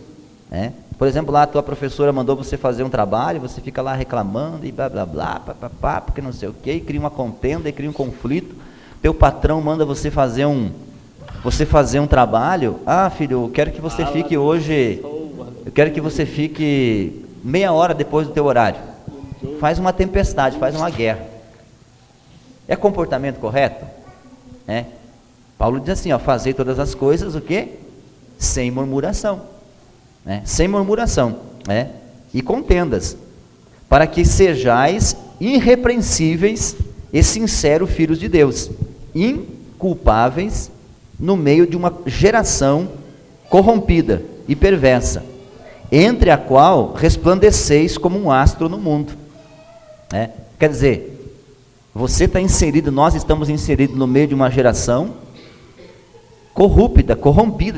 né? Por exemplo, lá a tua professora mandou você fazer um trabalho, você fica lá reclamando e blá blá blá, papapá, porque não sei o que, cria uma contenda e cria um conflito. Teu patrão manda você fazer um trabalho, filho, eu quero que você fique hoje, eu quero que você fique meia hora depois do teu horário. Faz uma tempestade, faz uma guerra. É comportamento correto? Paulo diz assim, fazei todas as coisas, o quê? Sem murmuração. Sem murmuração, e contendas, para que sejais irrepreensíveis e sinceros filhos de Deus, inculpáveis no meio de uma geração corrompida e perversa, entre a qual resplandeceis como um astro no mundo. Quer dizer, você está inserido, nós estamos inseridos no meio de uma geração corrompida,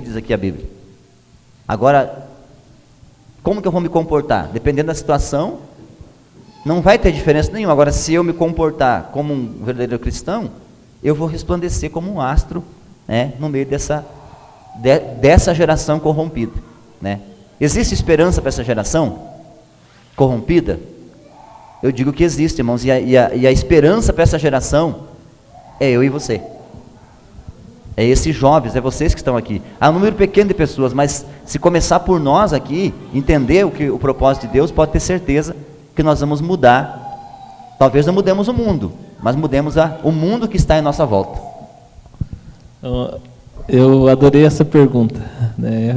diz aqui a Bíblia. Agora, como que eu vou me comportar? Dependendo da situação, não vai ter diferença nenhuma. Agora, se eu me comportar como um verdadeiro cristão, eu vou resplandecer como um astro, né, no meio dessa geração corrompida, né? Existe esperança para essa geração corrompida? Eu digo que existe, irmãos, e a esperança para essa geração é eu e você. É esses jovens, é vocês que estão aqui. Há um número pequeno de pessoas, mas se começar por nós aqui, entender o propósito de Deus, pode ter certeza que nós vamos mudar. Talvez não mudemos o mundo, mas mudemos o mundo que está em nossa volta. Eu adorei essa pergunta, né?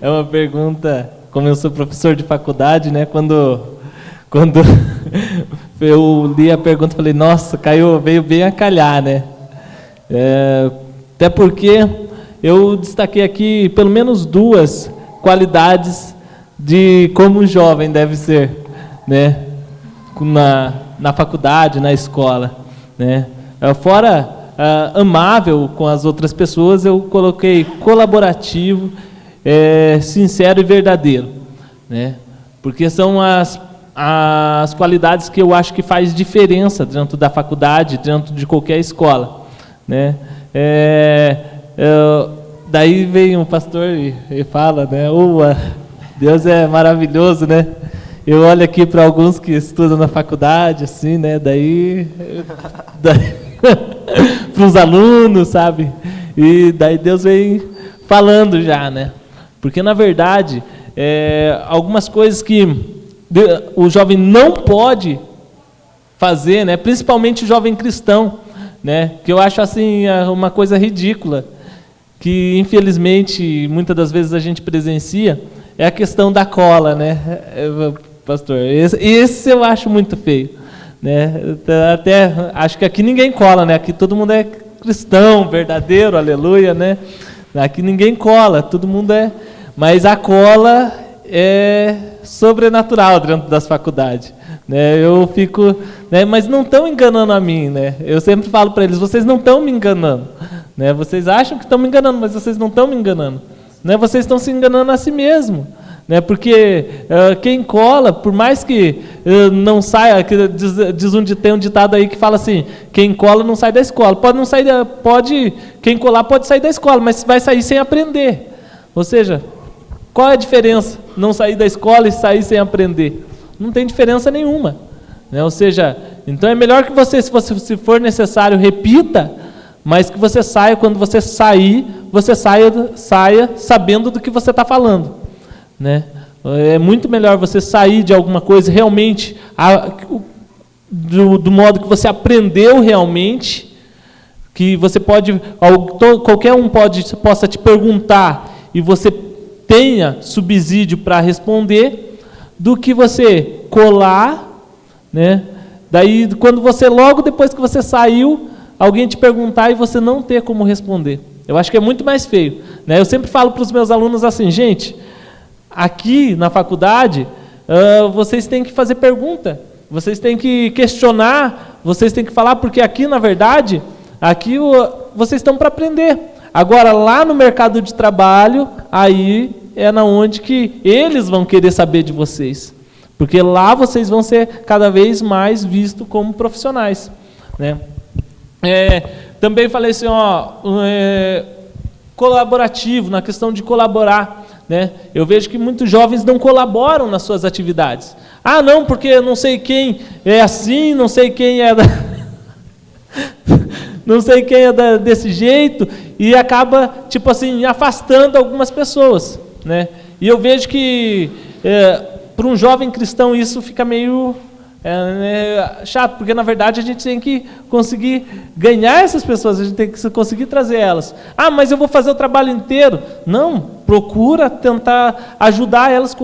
É uma pergunta, como eu sou professor de faculdade, né? Quando eu li a pergunta, falei, nossa, veio bem a calhar, né? Até porque eu destaquei aqui pelo menos 2 qualidades de como um jovem deve ser, né? Na faculdade, na escola, né? Fora amável com as outras pessoas, eu coloquei colaborativo, sincero e verdadeiro, né? Porque são as qualidades que eu acho que faz diferença dentro da faculdade, dentro de qualquer escola, né? Daí vem um pastor e fala, né? Deus é maravilhoso, né? Eu olho aqui para alguns que estudam na faculdade, assim, né? Daí para os alunos, sabe? E daí Deus vem falando já, né? Porque na verdade, algumas coisas que o jovem não pode fazer, né? Principalmente o jovem cristão, né? Que eu acho assim uma coisa ridícula, que infelizmente muitas das vezes a gente presencia, é a questão da cola, né? Pastor, esse eu acho muito feio, né? Até acho que aqui ninguém cola, né? Aqui todo mundo é cristão, verdadeiro, aleluia, né? Aqui ninguém cola, todo mundo é, mas a cola é sobrenatural dentro das faculdades, né? Eu fico, né? Mas não estão enganando a mim, né? Eu sempre falo para eles, vocês não estão me enganando, né? Vocês acham que estão me enganando, mas vocês não estão me enganando, né? Vocês estão se enganando a si mesmo, né? Porque quem cola, por mais que não saia, que tem um ditado aí que fala assim, quem cola não sai da escola. Quem colar pode sair da escola, mas vai sair sem aprender. Ou seja, qual é a diferença? Não sair da escola e sair sem aprender? Não tem diferença nenhuma, né? Ou seja, então é melhor que você, se for necessário, repita, mas que você saia, quando você sair, você saia sabendo do que você está falando, né? É muito melhor você sair de alguma coisa realmente do modo que você aprendeu realmente, que você pode, qualquer um possa te perguntar e você tenha subsídio para responder, do que você colar, né? Daí, quando você, logo depois que você saiu, alguém te perguntar e você não ter como responder. Eu acho que é muito mais feio, né? Eu sempre falo para os meus alunos assim, gente, aqui na faculdade, vocês têm que fazer pergunta, vocês têm que questionar, vocês têm que falar, porque aqui, na verdade, vocês estão para aprender. Agora, lá no mercado de trabalho, aí é na onde que eles vão querer saber de vocês, porque lá vocês vão ser cada vez mais vistos como profissionais, né? Também falei assim, colaborativo, na questão de colaborar, né? Eu vejo que muitos jovens não colaboram nas suas atividades. Ah, não, porque eu não sei quem é assim, não sei quem é não sei quem é desse jeito, e acaba, tipo assim, afastando algumas pessoas, né? E eu vejo que para um jovem cristão isso fica meio chato, porque na verdade a gente tem que conseguir ganhar essas pessoas, a gente tem que conseguir trazer elas. Ah, mas eu vou fazer o trabalho inteiro. Não, procura tentar ajudar elas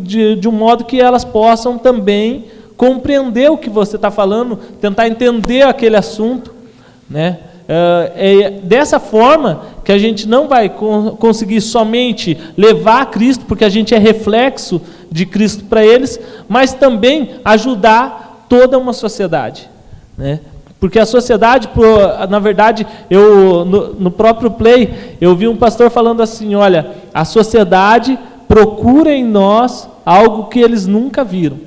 de um modo que elas possam também compreender o que você está falando, tentar entender aquele assunto, né? É dessa forma que a gente não vai conseguir somente levar a Cristo, porque a gente é reflexo de Cristo para eles, mas também ajudar toda uma sociedade, né? Porque a sociedade, na verdade, no próprio Play, eu vi um pastor falando assim, olha, a sociedade procura em nós algo que eles nunca viram.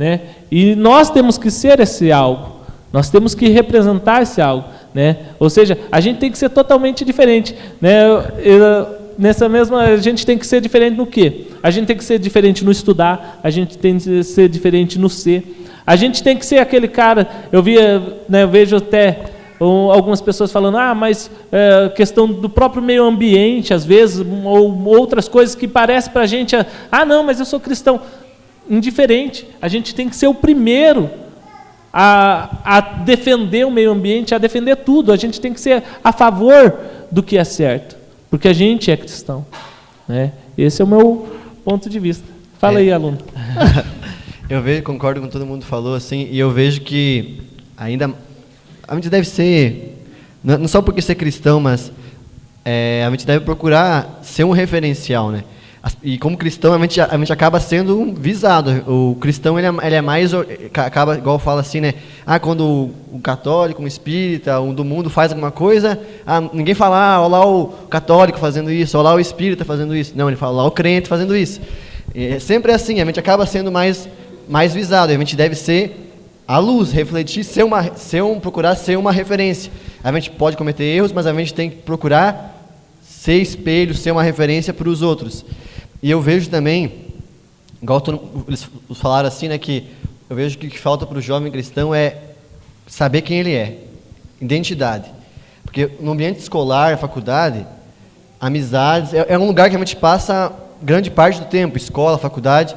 né? E nós temos que ser esse algo, nós temos que representar esse algo, né? Ou seja, a gente tem que ser totalmente diferente, né? Nessa mesma, a gente tem que ser diferente no quê? A gente tem que ser diferente no estudar, a gente tem que ser diferente no ser, a gente tem que ser aquele cara, eu vejo até algumas pessoas falando, mas questão do próprio meio ambiente, às vezes, ou outras coisas que parecem para a gente, não, mas eu sou cristão. Indiferente, a gente tem que ser o primeiro a defender o meio ambiente, a defender tudo, a gente tem que ser a favor do que é certo, porque a gente é cristão, né? Esse é o meu ponto de vista. Fala aí, aluno. Eu concordo com todo mundo falou, assim, e eu vejo que ainda a gente deve ser, não só porque ser cristão, mas a gente deve procurar ser um referencial, né? E como cristão, a gente acaba sendo visado. O cristão, ele é mais, acaba, igual fala assim, né? Quando o católico, um espírita, um do mundo faz alguma coisa, ninguém fala, olha lá o católico fazendo isso, olha lá o espírita fazendo isso. Não, ele fala, olha lá o crente fazendo isso. É sempre assim, a gente acaba sendo mais visado. A gente deve ser a luz, refletir, procurar ser uma referência. A gente pode cometer erros, mas a gente tem que procurar ser espelho, ser uma referência para os outros. E eu vejo também, igual eles falaram assim, né, que eu vejo que o que falta para o jovem cristão é saber quem ele é, identidade. Porque no ambiente escolar, faculdade, amizades, é um lugar que a gente passa grande parte do tempo, escola, faculdade,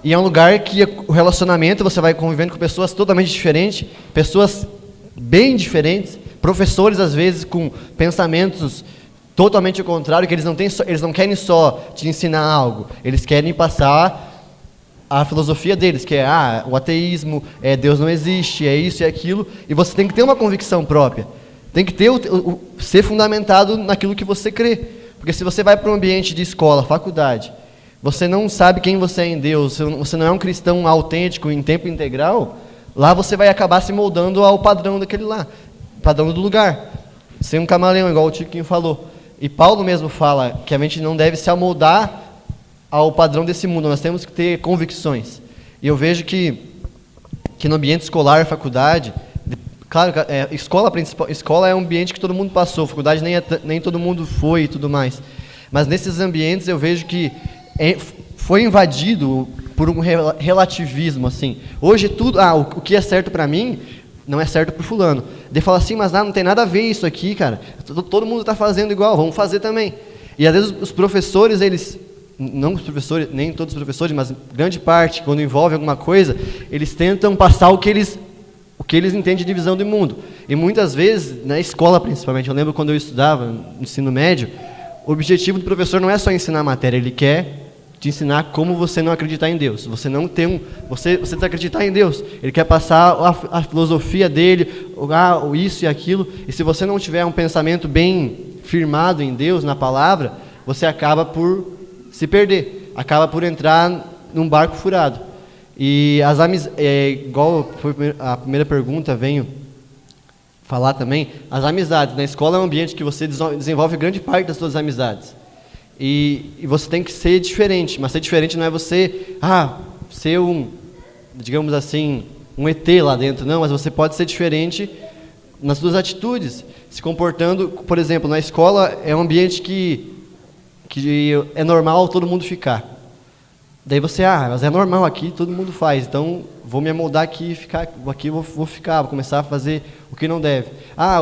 e é um lugar que o relacionamento, você vai convivendo com pessoas totalmente diferentes, pessoas bem diferentes, professores às vezes com pensamentos totalmente ao contrário, que eles não querem só te ensinar algo, eles querem passar a filosofia deles, que é o ateísmo, Deus não existe, é isso e aquilo, e você tem que ter uma convicção própria, tem que ter ser fundamentado naquilo que você crê, porque se você vai para um ambiente de escola, faculdade, você não sabe quem você é em Deus, você não é um cristão autêntico em tempo integral, lá você vai acabar se moldando ao padrão daquele lá, padrão do lugar, ser um camaleão, igual o Tiquinho falou. E Paulo mesmo fala que a gente não deve se amoldar ao padrão desse mundo, nós temos que ter convicções. E eu vejo que no ambiente escolar, faculdade, claro, escola é um ambiente que todo mundo passou, faculdade nem todo mundo foi e tudo mais. Mas nesses ambientes eu vejo que foi invadido por um relativismo, assim. Hoje tudo, o que é certo para mim não é certo para o fulano. Ele fala assim, mas não tem nada a ver isso aqui, cara. Todo mundo está fazendo igual, vamos fazer também. E às vezes os professores, não os professores, nem todos os professores, mas grande parte, quando envolve alguma coisa, eles tentam passar o que eles entendem de visão do mundo. E muitas vezes, na escola principalmente, eu lembro quando eu estudava no ensino médio, o objetivo do professor não é só ensinar a matéria, ele quer te ensinar como você não acreditar em Deus. Você não tem você desacreditar em Deus. Ele quer passar a filosofia dele, isso e aquilo. E se você não tiver um pensamento bem firmado em Deus, na palavra, você acaba por se perder. Acaba por entrar num barco furado. E as igual foi a primeira pergunta, venho falar também, as amizades. Na escola é um ambiente que você desenvolve grande parte das suas amizades. E você tem que ser diferente, mas ser diferente não é você, ser digamos assim, um ET lá dentro, não, mas você pode ser diferente nas suas atitudes, se comportando, por exemplo, na escola é um ambiente que é normal todo mundo ficar. Daí você, mas é normal aqui, todo mundo faz, então vou me amoldar aqui e ficar, aqui vou começar a fazer o que não deve.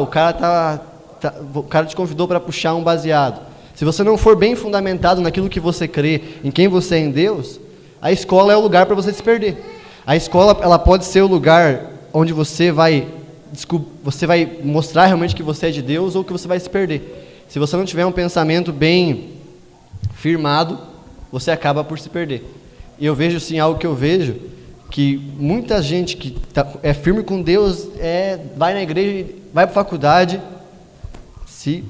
O cara te convidou para puxar um baseado. Se você não for bem fundamentado naquilo que você crê, em quem você é em Deus, a escola é o lugar para você se perder. A escola, ela pode ser o lugar onde você vai mostrar realmente que você é de Deus ou que você vai se perder. Se você não tiver um pensamento bem firmado, você acaba por se perder. E eu vejo assim, algo que eu vejo, que muita gente que é firme com Deus, vai na igreja, vai para a faculdade, se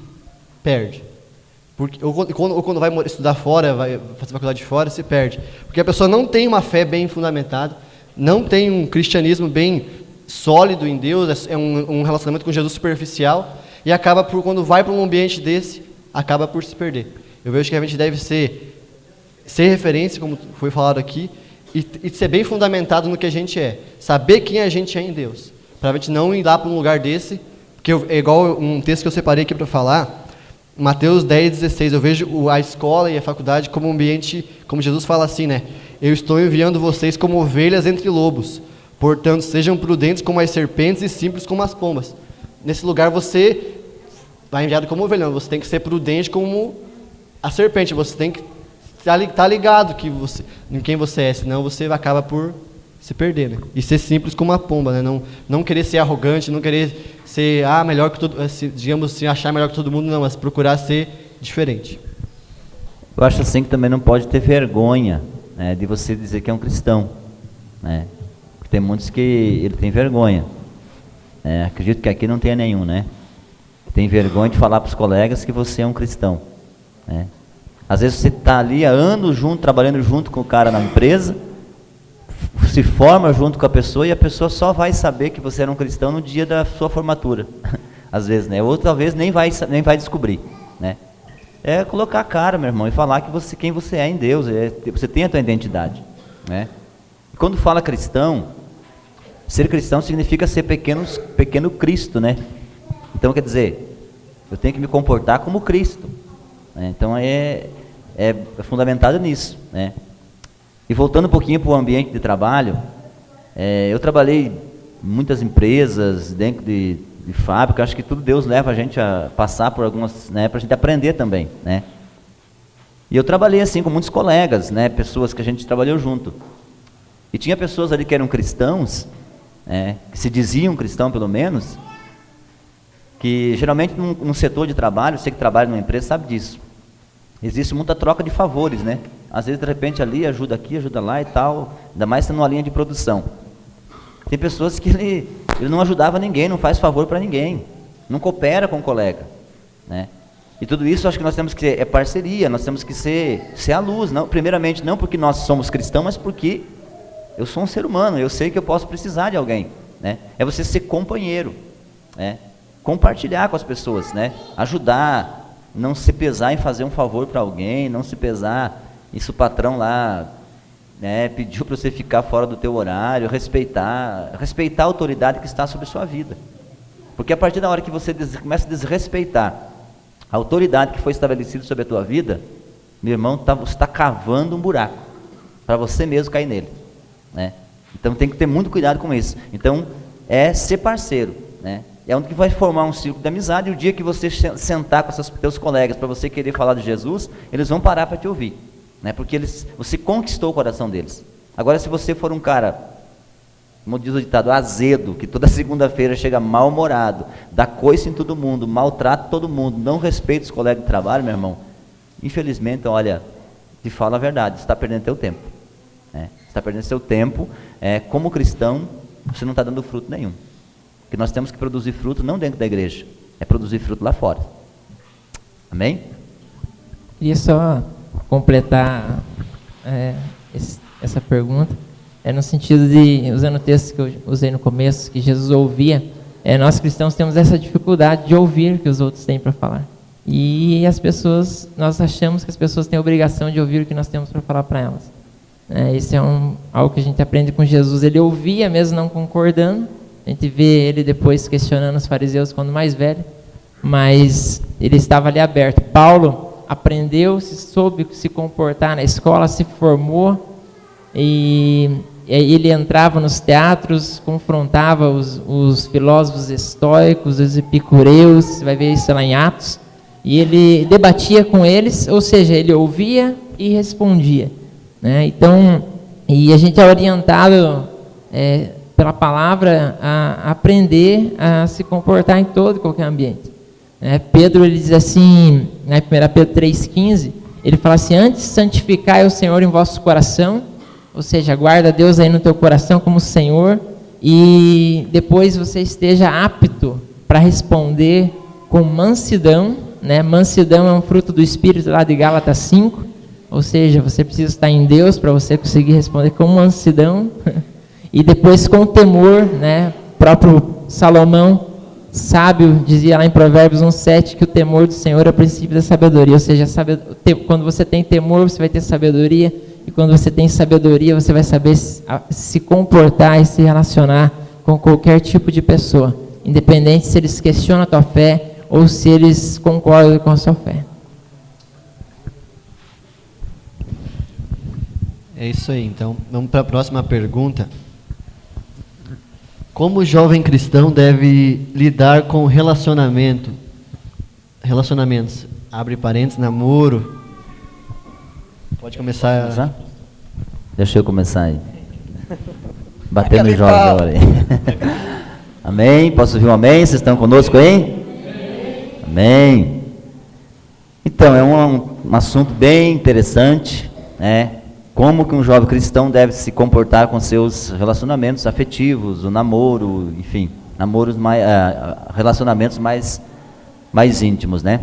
perde. Ou quando vai estudar fora, vai fazer faculdade fora, se perde. Porque a pessoa não tem uma fé bem fundamentada, não tem um cristianismo bem sólido em Deus, é um relacionamento com Jesus superficial, e acaba quando vai para um ambiente desse, acaba por se perder. Eu vejo que a gente deve ser referência, como foi falado aqui, e ser bem fundamentado no que a gente é. Saber quem a gente é em Deus. Para a gente não ir lá para um lugar desse, porque é igual um texto que eu separei aqui para falar, Mateus 10:16, eu vejo a escola e a faculdade como um ambiente, como Jesus fala assim, né? Eu estou enviando vocês como ovelhas entre lobos, portanto, sejam prudentes como as serpentes e simples como as pombas. Nesse lugar você vai enviado como ovelha, você tem que ser prudente como a serpente, você tem que estar ligado em quem você é, senão você acaba por se perder, né? E ser simples como a pomba, né? Não querer ser arrogante, não querer ser melhor que todo, digamos assim, achar melhor que todo mundo, não, mas procurar ser diferente. Eu acho assim que também não pode ter vergonha, né, de você dizer que é um cristão, né? Porque tem muitos que ele tem vergonha. Acredito que aqui não tenha nenhum, né? Tem vergonha de falar para os colegas que você é um cristão, né? Às vezes você está ali há anos junto, trabalhando junto com o cara na empresa, se forma junto com a pessoa e a pessoa só vai saber que você era um cristão no dia da sua formatura, às vezes, né? Ou talvez nem vai descobrir, né? É colocar a cara, meu irmão, e falar que quem você é em Deus, você tem a tua identidade, né? E quando fala cristão, ser cristão significa ser pequeno Cristo, né? Então, quer dizer, eu tenho que me comportar como Cristo, né? Então, é fundamentado nisso, né? E voltando um pouquinho para o ambiente de trabalho, eu trabalhei em muitas empresas, dentro de fábrica, acho que tudo Deus leva a gente a passar por algumas, né, para a gente aprender também, né? E eu trabalhei assim com muitos colegas, né, pessoas que a gente trabalhou junto. E tinha pessoas ali que eram cristãos, que se diziam cristão pelo menos, que geralmente num setor de trabalho, você que trabalha numa empresa sabe disso. Existe muita troca de favores, né? Às vezes, de repente, ali, ajuda aqui, ajuda lá e tal, ainda mais sendo uma linha de produção. Tem pessoas que ele não ajudava ninguém, não faz favor para ninguém, não coopera com o colega, né? E tudo isso, acho que nós temos que ser, parceria, nós temos que ser a luz, não, primeiramente, não porque nós somos cristãos, mas porque eu sou um ser humano, eu sei que eu posso precisar de alguém, né? É você ser companheiro, né? Compartilhar com as pessoas, né? Ajudar, não se pesar em fazer um favor para alguém, não se pesar em se o patrão lá, né, pediu para você ficar fora do teu horário, respeitar a autoridade que está sobre a sua vida. Porque a partir da hora que você começa a desrespeitar a autoridade que foi estabelecida sobre a tua vida, meu irmão, você está cavando um buraco para você mesmo cair nele, né? Então tem que ter muito cuidado com isso. Então é ser parceiro, né? É onde que vai formar um círculo de amizade, e o dia que você sentar com seus teus colegas para você querer falar de Jesus, eles vão parar para te ouvir, né? Porque você conquistou o coração deles. Agora, se você for um cara, como diz o ditado, azedo, que toda segunda-feira chega mal-humorado, dá coice em todo mundo, maltrata todo mundo, não respeita os colegas de trabalho, meu irmão, infelizmente, olha, te falo a verdade, você está perdendo teu tempo, né? Você está perdendo seu tempo, como cristão, você não está dando fruto nenhum. Porque nós temos que produzir fruto não dentro da igreja, é produzir fruto lá fora. Amém? Queria só completar essa pergunta, no sentido de, usando o texto que eu usei no começo, que Jesus ouvia, nós cristãos temos essa dificuldade de ouvir o que os outros têm para falar. E nós achamos que as pessoas têm a obrigação de ouvir o que nós temos para falar para elas. Isso é algo que a gente aprende com Jesus. Ele ouvia mesmo não concordando. A gente vê ele depois questionando os fariseus quando mais velho, mas ele estava ali aberto. Paulo aprendeu, soube se comportar na escola, se formou, e ele entrava nos teatros, confrontava os filósofos estoicos, os epicureus, você vai ver isso lá em Atos, e ele debatia com eles, ou seja, ele ouvia e respondia, né? Então, e a gente é orientado pela palavra a aprender a se comportar em todo e qualquer ambiente. Pedro, ele diz assim, na 1 Pedro 3,15, ele fala assim: antes santificai o Senhor em vosso coração, ou seja, guarda Deus aí no teu coração como Senhor, e depois você esteja apto para responder com mansidão, né? Mansidão é um fruto do Espírito lá de Gálatas 5, ou seja, você precisa estar em Deus para você conseguir responder com mansidão, e depois com temor, né? O próprio Salomão, sábio, dizia lá em Provérbios 1,7 que o temor do Senhor é o princípio da sabedoria, ou seja, quando você tem temor, você vai ter sabedoria, e quando você tem sabedoria, você vai saber se comportar e se relacionar com qualquer tipo de pessoa, independente se eles questionam a tua fé ou se eles concordam com a sua fé. É isso aí, então vamos para a próxima pergunta. Como o jovem cristão deve lidar com relacionamentos? Abre parênteses, namoro. Pode começar. Deixa eu começar aí. Batendo no jovem agora aí. Amém? Posso ouvir um amém? Vocês estão conosco aí? Amém. Então, é um assunto bem interessante, né? Como que um jovem cristão deve se comportar com seus relacionamentos afetivos, o namoro, enfim, relacionamentos mais íntimos, né?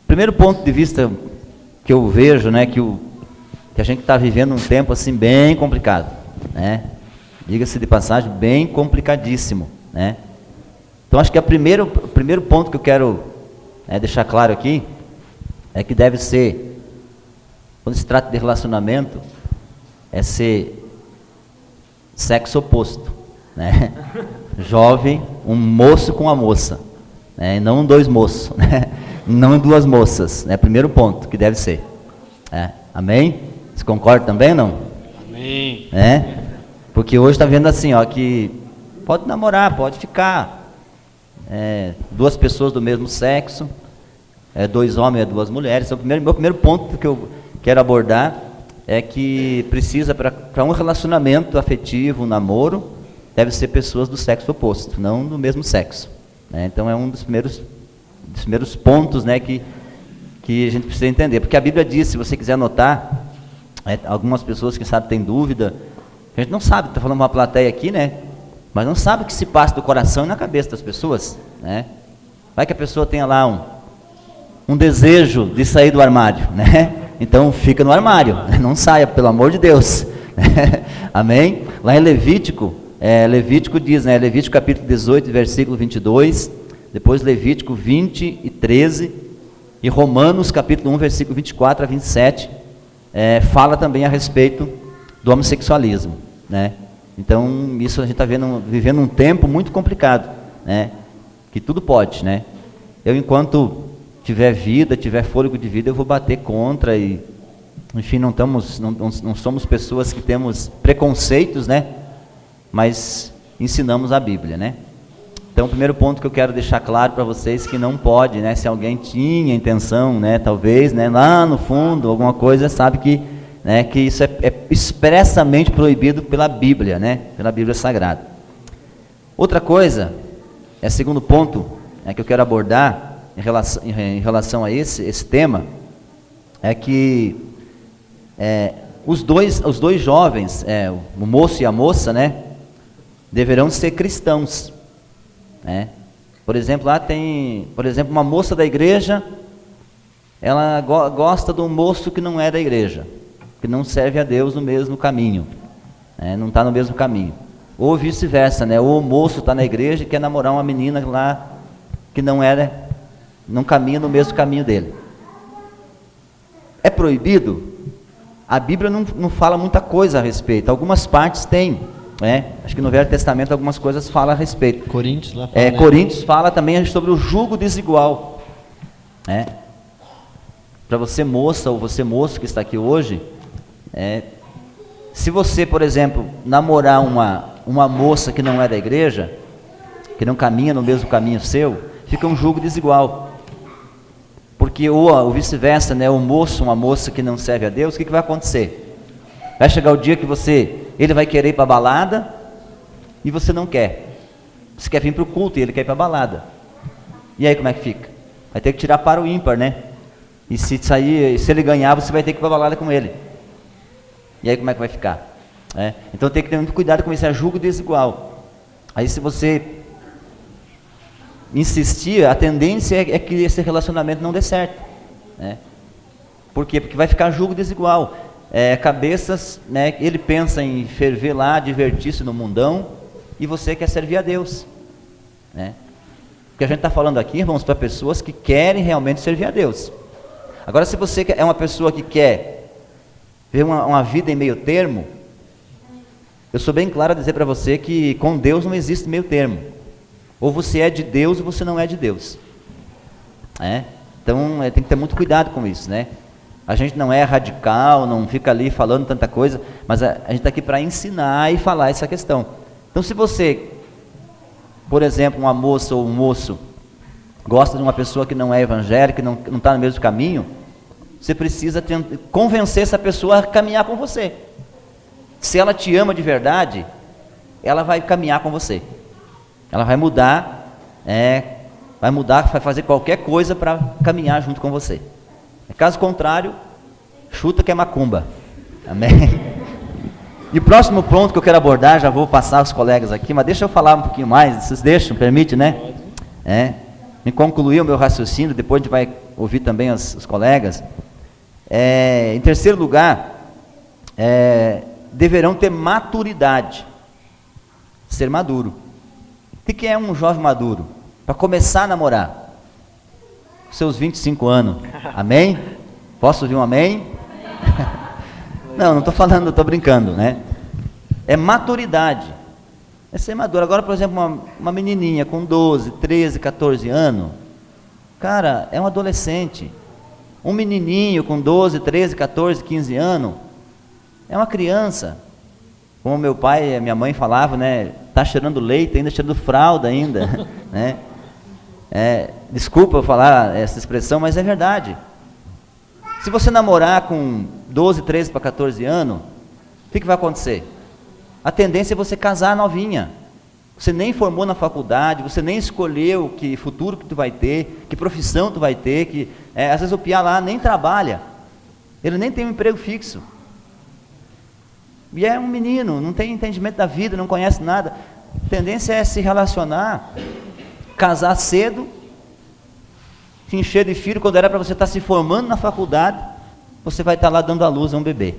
Primeiro ponto de vista que eu vejo, né, que a gente está vivendo um tempo assim bem complicado, né? Diga-se de passagem, bem complicadíssimo, né? Então acho que o primeiro ponto que eu quero deixar claro aqui é que deve ser, quando se trata de relacionamento, é ser sexo oposto, né? Jovem, um moço com uma moça, né? E não dois moços, né? Não duas moças, né? Primeiro ponto que deve ser. Amém? Você concorda também ou não? Amém. Porque hoje está vendo assim, ó, que pode namorar, pode ficar, duas pessoas do mesmo sexo, dois homens e duas mulheres. Então, meu primeiro ponto que eu quero abordar é que precisa, para um relacionamento afetivo, um namoro, deve ser pessoas do sexo oposto, não do mesmo sexo, né? Então é um dos primeiros pontos, né, que a gente precisa entender, porque a Bíblia diz, se você quiser anotar, algumas pessoas que sabem têm dúvida, a gente não sabe, está falando uma plateia aqui, né, mas não sabe o que se passa do coração e na cabeça das pessoas, né? Vai que a pessoa tenha lá um desejo de sair do armário, né? Então fica no armário, não saia, pelo amor de Deus. Amém? Lá em Levítico diz, né? Levítico capítulo 18, versículo 22, depois Levítico 20 e 13, e Romanos capítulo 1, versículo 24 a 27, fala também a respeito do homossexualismo, né? Então isso a gente está vivendo um tempo muito complicado, né? Que tudo pode, né? Eu, enquanto tiver vida, tiver fôlego de vida, eu vou bater contra e, enfim, não somos pessoas que temos preconceitos, né? Mas ensinamos a Bíblia, né? Então, o primeiro ponto que eu quero deixar claro para vocês, que não pode, né? Se alguém tinha intenção, né? Talvez, né? Lá no fundo, alguma coisa, sabe que, né? Que isso é expressamente proibido pela Bíblia, né? Pela Bíblia Sagrada. Outra coisa, segundo ponto, que eu quero abordar em relação a esse tema, é que os dois jovens, o moço e a moça, né, deverão ser cristãos, né? Por exemplo, lá tem, uma moça da igreja, ela gosta de um moço que não é da igreja, que não serve a Deus no mesmo caminho, né, não está no mesmo caminho, ou vice-versa, né, ou o moço está na igreja e quer namorar uma menina lá que não caminha no mesmo caminho dele. É proibido? A Bíblia não fala muita coisa a respeito. Algumas partes tem, né? Acho que no Velho Testamento algumas coisas falam a respeito. Coríntios lá fala, Coríntios fala também sobre o jugo desigual, né? Para você moça ou você moço que está aqui hoje, se você, por exemplo, namorar uma moça que não é da igreja, que não caminha no mesmo caminho seu, fica um jugo desigual. Porque ou vice-versa, né, o moço, uma moça que não serve a Deus, o que vai acontecer? Vai chegar o dia que ele vai querer ir para a balada e você não quer. Você quer vir para o culto e ele quer ir para a balada. E aí como é que fica? Vai ter que tirar para o ímpar, né? E se ele ganhar, você vai ter que ir para a balada com ele. E aí como é que vai ficar? Então tem que ter muito cuidado com esse jugo desigual. Aí se você insistir, a tendência é que esse relacionamento não dê certo, né? Por quê? Porque vai ficar jugo desigual. Cabeças, né? Ele pensa em ferver lá, divertir-se no mundão, e você quer servir a Deus, né? Porque a gente está falando aqui, irmãos, para pessoas que querem realmente servir a Deus. Agora, se você é uma pessoa que quer viver uma vida em meio termo, eu sou bem claro a dizer para você que com Deus não existe meio termo. Ou você é de Deus ou você não é de Deus. Então tem que ter muito cuidado com isso, né? A gente não é radical, não fica ali falando tanta coisa, mas a gente está aqui para ensinar e falar essa questão. Então se você, por exemplo, uma moça ou um moço, gosta de uma pessoa que não é evangélica, que não está no mesmo caminho, você precisa convencer essa pessoa a caminhar com você. Se ela te ama de verdade, ela vai caminhar com você. Ela vai mudar, vai fazer qualquer coisa para caminhar junto com você. Caso contrário, chuta que é macumba. Amém? E o próximo ponto que eu quero abordar, já vou passar aos colegas aqui, mas deixa eu falar um pouquinho mais, vocês deixam, permite, né? Me concluir o meu raciocínio, depois a gente vai ouvir também os colegas. Em terceiro lugar, deverão ter maturidade, ser maduro. O que é um jovem maduro? Para começar a namorar, seus 25 anos, amém? Posso ouvir um amém? Não estou falando, estou brincando, né? É maturidade, é ser maduro. Agora, por exemplo, uma menininha com 12, 13, 14 anos, cara, é um adolescente. Um menininho com 12, 13, 14, 15 anos, é uma criança. Como meu pai e minha mãe falavam, né? Tá cheirando leite ainda, cheirando fralda ainda, né? Desculpa eu falar essa expressão, mas é verdade. Se você namorar com 12, 13 para 14 anos, o que vai acontecer? A tendência é você casar novinha. Você nem formou na faculdade, você nem escolheu que futuro que tu vai ter, que profissão tu vai ter, às vezes o piá lá nem trabalha, ele nem tem um emprego fixo. E é um menino, não tem entendimento da vida, não conhece nada. A tendência é se relacionar, casar cedo, se encher de filho. Quando era para você estar se formando na faculdade, você vai estar lá dando à luz a um bebê,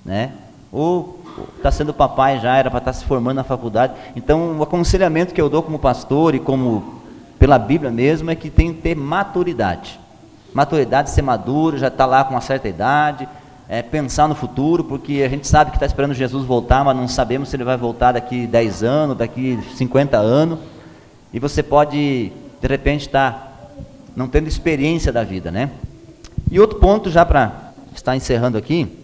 né? Ou está sendo papai já, era para estar se formando na faculdade. Então o aconselhamento que eu dou como pastor e como pela Bíblia mesmo é que tem que ter maturidade. Maturidade, ser maduro, já está lá com uma certa idade, pensar no futuro, porque a gente sabe que está esperando Jesus voltar, mas não sabemos se ele vai voltar daqui 10 anos, daqui 50 anos, e você pode de repente estar não tendo experiência da vida, né? E outro ponto, já para estar encerrando aqui,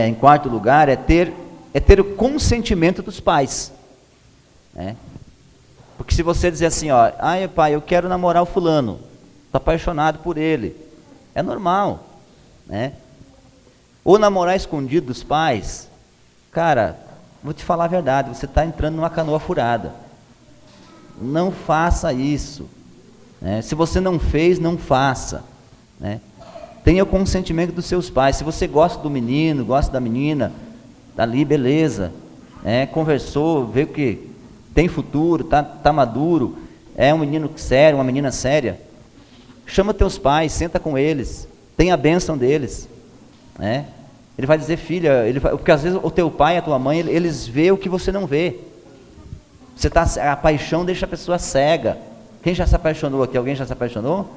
em quarto lugar, é ter o consentimento dos pais, né? Porque se você dizer assim, pai, eu quero namorar o fulano, estou apaixonado por ele, é normal, né? Ou namorar escondido dos pais, cara, vou te falar a verdade, você está entrando numa canoa furada. Não faça isso, né? Se você não fez, não faça, né? Tenha o consentimento dos seus pais. Se você gosta do menino, gosta da menina, tá ali, beleza, conversou, vê que tem futuro, tá maduro, é um menino sério, uma menina séria, chama teus pais, senta com eles, tem a bênção deles, né? Ele vai dizer, filha, porque às vezes o teu pai e a tua mãe, eles veem o que você não vê. A paixão deixa a pessoa cega. Quem já se apaixonou aqui? Alguém já se apaixonou?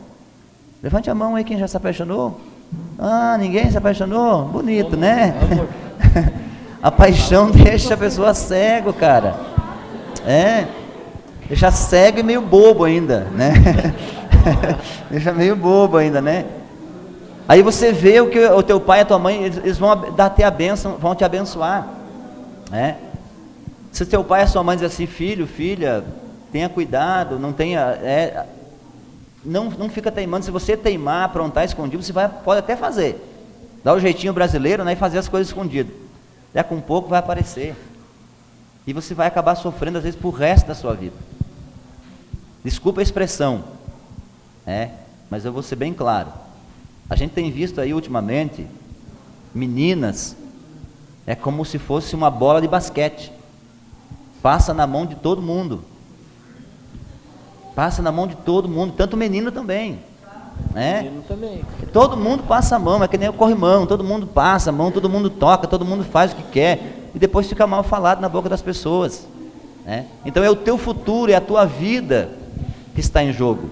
Levante a mão aí, quem já se apaixonou? Ninguém se apaixonou? Bonito, né? A paixão deixa a pessoa cego, cara. Deixa cego e meio bobo ainda, né? Deixa meio bobo ainda, né? Aí você vê o que o teu pai e a tua mãe, eles vão ter a bênção, vão te abençoar, né? Se teu pai e a sua mãe dizem assim, filho, filha, tenha cuidado, não tenha... Não fica teimando. Se você teimar, aprontar escondido, você pode até fazer. Dá o jeitinho brasileiro, né, e fazer as coisas escondido. Daqui a um pouco vai aparecer. E você vai acabar sofrendo, às vezes, pro resto da sua vida. Desculpa a expressão, mas eu vou ser bem claro. A gente tem visto aí, ultimamente, meninas, como se fosse uma bola de basquete. Passa na mão de todo mundo. Passa na mão de todo mundo, tanto menino também, né? Menino também. Todo mundo passa a mão, é que nem o corrimão, todo mundo passa a mão, todo mundo toca, todo mundo faz o que quer, e depois fica mal falado na boca das pessoas, né? Então é o teu futuro, é a tua vida que está em jogo,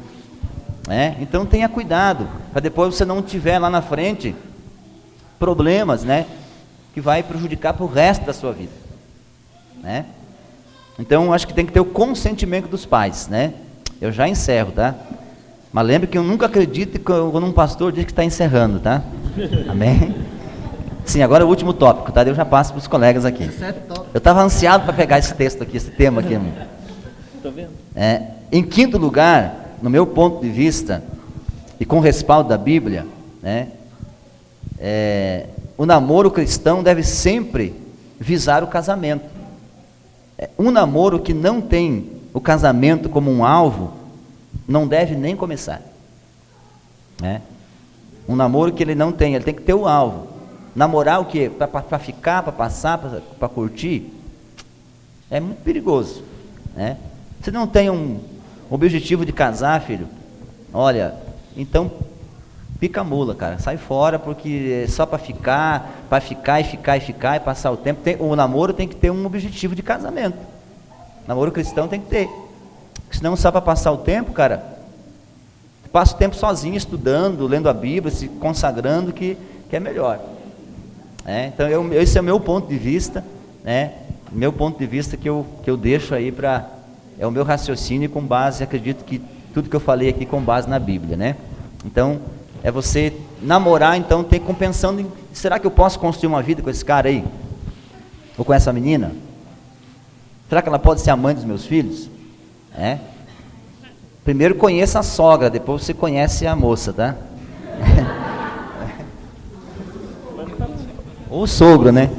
né? Então tenha cuidado, para depois você não estiver lá na frente problemas, né? Que vai prejudicar para o resto da sua vida, né? Então, acho que tem que ter o consentimento dos pais, né? Eu já encerro, tá? Mas lembre que eu nunca acredito quando um pastor diz que está encerrando, tá? Amém? Sim, agora o último tópico, tá? Eu já passo para os colegas aqui. Eu estava ansiado para pegar esse texto aqui, esse tema aqui, irmão. Tá vendo? Em quinto lugar, no meu ponto de vista, e com respaldo da Bíblia, né? O namoro cristão deve sempre visar o casamento. Um namoro que não tem o casamento como um alvo, não deve nem começar, né? Um namoro que ele não tem, ele tem que ter o alvo. Namorar o quê? Para ficar, para passar, para curtir, é muito perigoso, né? Se não tem um objetivo de casar, filho, olha, então pica a mula, cara, sai fora, porque é só para ficar e passar o tempo. O namoro tem que ter um objetivo de casamento. Namoro cristão tem que ter. Senão só para passar o tempo, cara, passa o tempo sozinho, estudando, lendo a Bíblia, se consagrando, que é melhor. Então esse é o meu ponto de vista, né? Meu ponto de vista que eu deixo aí é o meu raciocínio com base, acredito que tudo que eu falei aqui com base na Bíblia, né? Então, é você namorar, então, pensando em, será que eu posso construir uma vida com esse cara aí? Ou com essa menina? Será que ela pode ser a mãe dos meus filhos? Primeiro conheça a sogra, depois você conhece a moça, tá? Ou o sogro, né?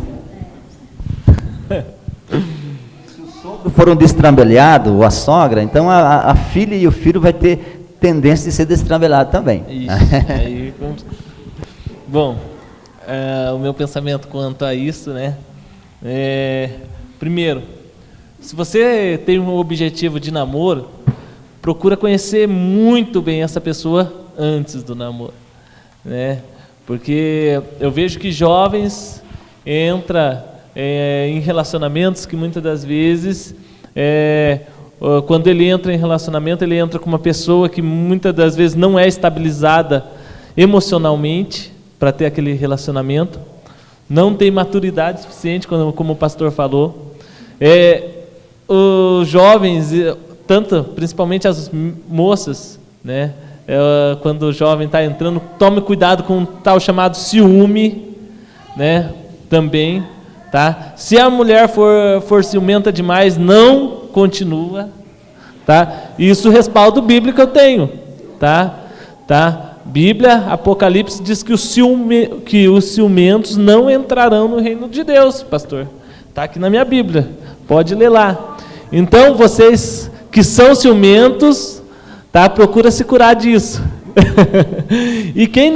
Se o sogro for um destrambelhado, ou a sogra, então a filha e o filho vai ter tendência de ser destrambelado também. Bom, o meu pensamento quanto a isso, né? Primeiro, se você tem um objetivo de namoro, procura conhecer muito bem essa pessoa antes do namoro, né? Porque eu vejo que jovens entram em relacionamentos que muitas das vezes, quando ele entra em relacionamento, ele entra com uma pessoa que muitas das vezes não é estabilizada emocionalmente para ter aquele relacionamento, não tem maturidade suficiente, como o pastor falou. Os jovens, principalmente as moças, né? Quando o jovem está entrando, tome cuidado com um tal chamado ciúme, né? Também, tá? Se a mulher for ciumenta demais, não continua, tá? Isso respaldo bíblico eu tenho, tá? Bíblia, Apocalipse diz que os ciumentos não entrarão no reino de Deus, pastor. Tá aqui na minha Bíblia, pode ler lá. Então vocês que são ciumentos, tá? Procura se curar disso. E quem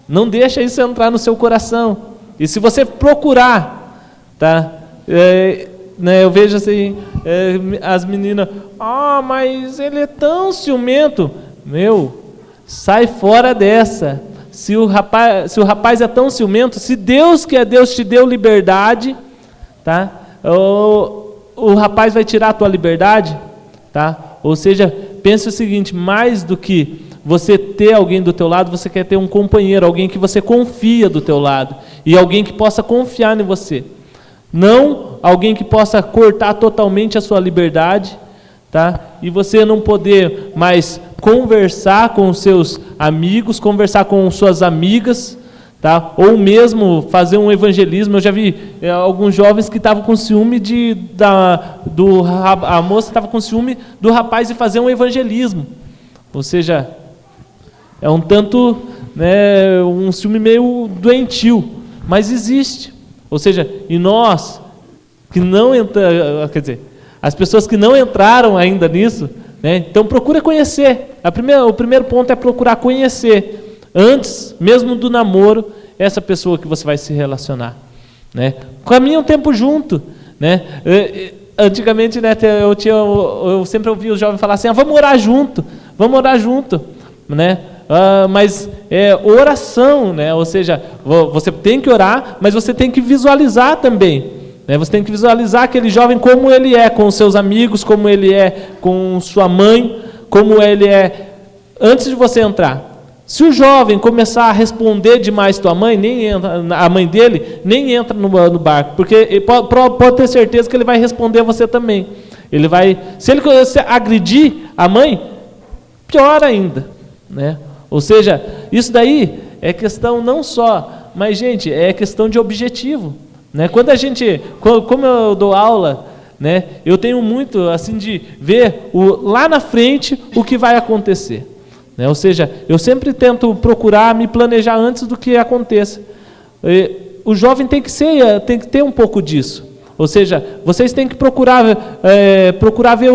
não deixa isso entrar no seu coração. E se você procurar, tá? Eu vejo assim, as meninas, mas ele é tão ciumento. Sai fora dessa. Se o rapaz é tão ciumento, se Deus, que é Deus, te deu liberdade, tá? O rapaz vai tirar a tua liberdade, tá? Ou seja, pense o seguinte, mais do que você ter alguém do teu lado, você quer ter um companheiro, alguém que você confia do teu lado, e alguém que possa confiar em você. Não alguém que possa cortar totalmente a sua liberdade, tá? E você não poder mais conversar com os seus amigos, conversar com suas amigas, tá? Ou mesmo fazer um evangelismo. Eu já vi alguns jovens que estavam com ciúme a moça estava com ciúme do rapaz de fazer um evangelismo. Ou seja, é um tanto, né, um ciúme meio doentio, mas existe. Ou seja, e nós que não as pessoas que não entraram ainda nisso, né, então procura conhecer. O primeiro ponto é procurar conhecer, antes mesmo do namoro, essa pessoa que você vai se relacionar, né? Caminha um tempo junto, né? Antigamente, né, eu sempre ouvi os jovens falar assim, vamos orar junto, né? Mas oração, né? Ou seja, você tem que orar, mas você tem que visualizar também, né? Você tem que visualizar aquele jovem como ele é com os seus amigos, como ele é com sua mãe, como ele é antes de você entrar. Se o jovem começar a responder demais tua mãe, a mãe dele, nem entra no barco, porque pode ter certeza que ele vai responder você também. Se ele agredir a mãe, pior ainda, né? Ou seja, isso daí é questão não só, mas gente, é questão de objetivo, né? Como eu dou aula, né? Eu tenho muito assim de ver lá na frente o que vai acontecer. Ou seja, eu sempre tento procurar me planejar antes do que aconteça. O jovem tem que ter um pouco disso. Ou seja, vocês têm que procurar ver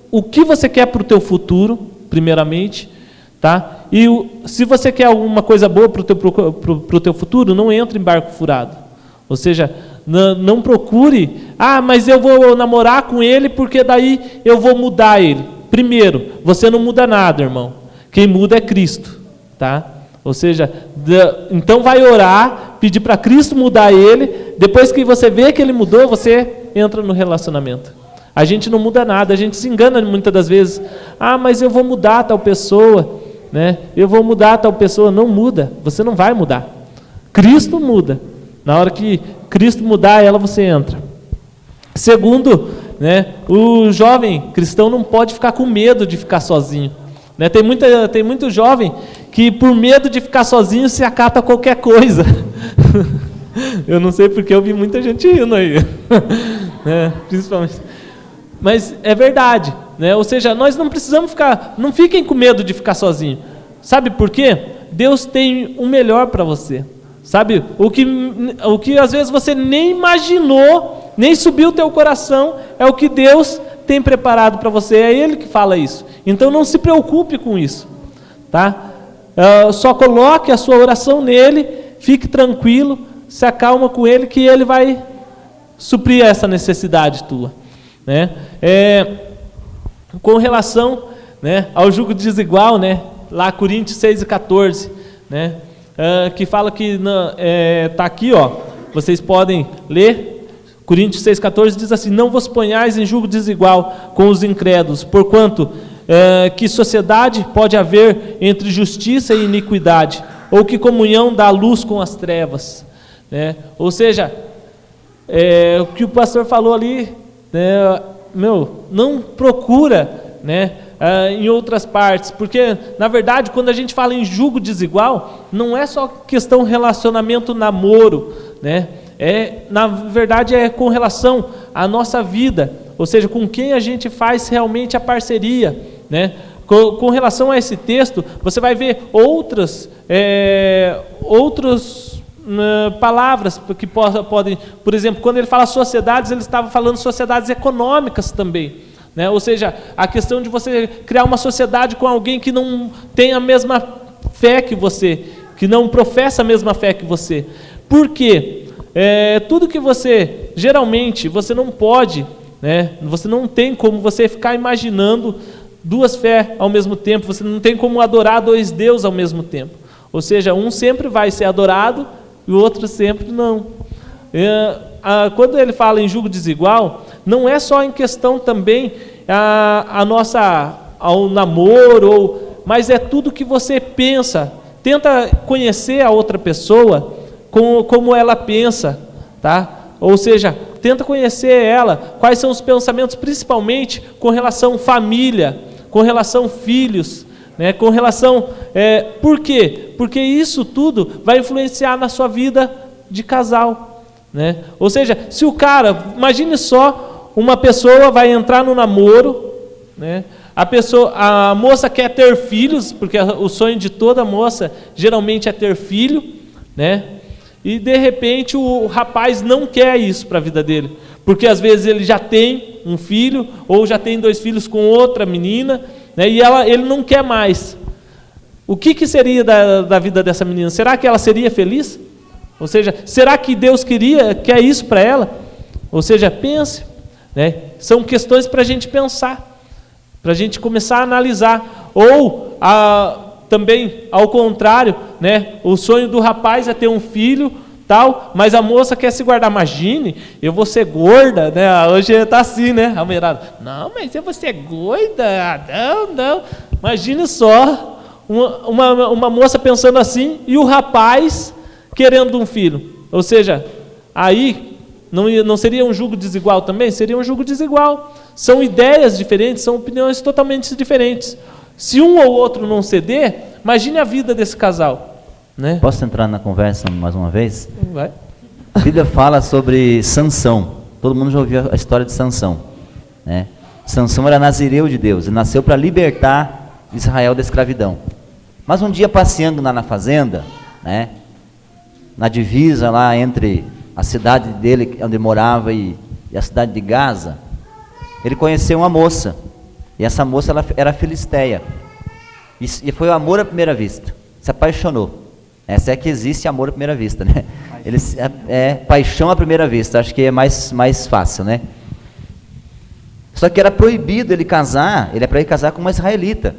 o que você quer para o teu futuro, primeiramente, tá? E se você quer alguma coisa boa para o teu futuro, não entre em barco furado. Ou seja, não procure, mas eu vou namorar com ele porque daí eu vou mudar ele. Primeiro, você não muda nada, irmão. Quem muda é Cristo, tá? Ou seja, então vai orar, pedir para Cristo mudar ele, depois que você vê que ele mudou, você entra no relacionamento. A gente não muda nada, a gente se engana muitas das vezes. Mas eu vou mudar tal pessoa, né? Eu vou mudar tal pessoa. Não muda, você não vai mudar. Cristo muda. Na hora que Cristo mudar ela, você entra. Segundo, né, o jovem cristão não pode ficar com medo de ficar sozinho. Né? Tem muito jovem que por medo de ficar sozinho se acata a qualquer coisa. Eu não sei porque eu vi muita gente rindo aí. Né? Principalmente. Mas é verdade. Né? Ou seja, nós não precisamos não fiquem com medo de ficar sozinho. Sabe por quê? Deus tem o melhor para você. Sabe? O que às vezes você nem imaginou, nem subiu o teu coração, é o que Deus tem preparado para você. É Ele que fala isso. Então não se preocupe com isso, tá? Só coloque a sua oração nele, fique tranquilo, se acalma com ele, que ele vai suprir essa necessidade tua, né? Com relação, né, ao jugo desigual, né, lá Coríntios 6:14, né, que fala que está aqui, ó, vocês podem ler. Coríntios 6,14 diz assim: não vos ponhais em jugo desigual com os incrédulos, porquanto que sociedade pode haver entre justiça e iniquidade, ou que comunhão dá luz com as trevas, né? Ou seja, o que o pastor falou ali, né, não procura, né, em outras partes, porque na verdade quando a gente fala em jugo desigual, não é só questão relacionamento namoro, né? Na verdade é com relação à nossa vida, ou seja, com quem a gente faz realmente a parceria, né? Com relação a esse texto, você vai ver outras palavras que podem, por exemplo, quando ele fala sociedades, ele estava falando sociedades econômicas também, né? Ou seja, a questão de você criar uma sociedade com alguém que não tem a mesma fé que você, que não professa a mesma fé que você. Por quê? Tudo que geralmente, você não pode, né? Você não tem como você ficar imaginando duas fés ao mesmo tempo, você não tem como adorar dois deuses ao mesmo tempo. Ou seja, um sempre vai ser adorado e o outro sempre não. Quando ele fala em jugo desigual, não é só em questão também ao namoro, mas é tudo que você pensa. Tenta conhecer a outra pessoa como ela pensa, tá? Ou seja, tenta conhecer ela, quais são os pensamentos, principalmente com relação à família, com relação aos filhos, né? Com relação... por quê? Porque isso tudo vai influenciar na sua vida de casal, né? Ou seja, se o cara... Imagine só, uma pessoa vai entrar no namoro, né? A moça quer ter filhos, porque o sonho de toda moça geralmente é ter filho, né? E de repente o rapaz não quer isso para a vida dele, porque às vezes ele já tem um filho, ou já tem 2 filhos com outra menina, né, e ele não quer mais. O que seria da vida dessa menina? Será que ela seria feliz? Ou seja, será que Deus quer isso para ela? Ou seja, pense, né? São questões para a gente pensar, para a gente começar a analisar. Ou também, ao contrário, né? O sonho do rapaz é ter um filho, tal, mas a moça quer se guardar. Imagine, eu vou ser gorda, né? Hoje está assim, né? A mulherada, não, mas eu vou ser gorda, não. Imagine só uma moça pensando assim e o rapaz querendo um filho. Ou seja, aí não seria um julgo desigual também? Seria um julgo desigual. São ideias diferentes, são opiniões totalmente diferentes. Se um ou outro não ceder, imagine a vida desse casal. Né? Posso entrar na conversa mais uma vez? Vai. A Bíblia fala sobre Sansão. Todo mundo já ouviu a história de Sansão. Né? Sansão era nazireu de Deus, ele nasceu para libertar Israel da escravidão. Mas um dia passeando lá na fazenda, né, na divisa lá entre a cidade dele, onde morava, e a cidade de Gaza, ele conheceu uma moça. E essa moça ela era filisteia. E foi o amor à primeira vista. Se apaixonou. Essa é que existe amor à primeira vista, né? Paixão à primeira vista. Acho que é mais fácil, né? Só que era proibido ele casar. Ele é para ele casar com uma israelita.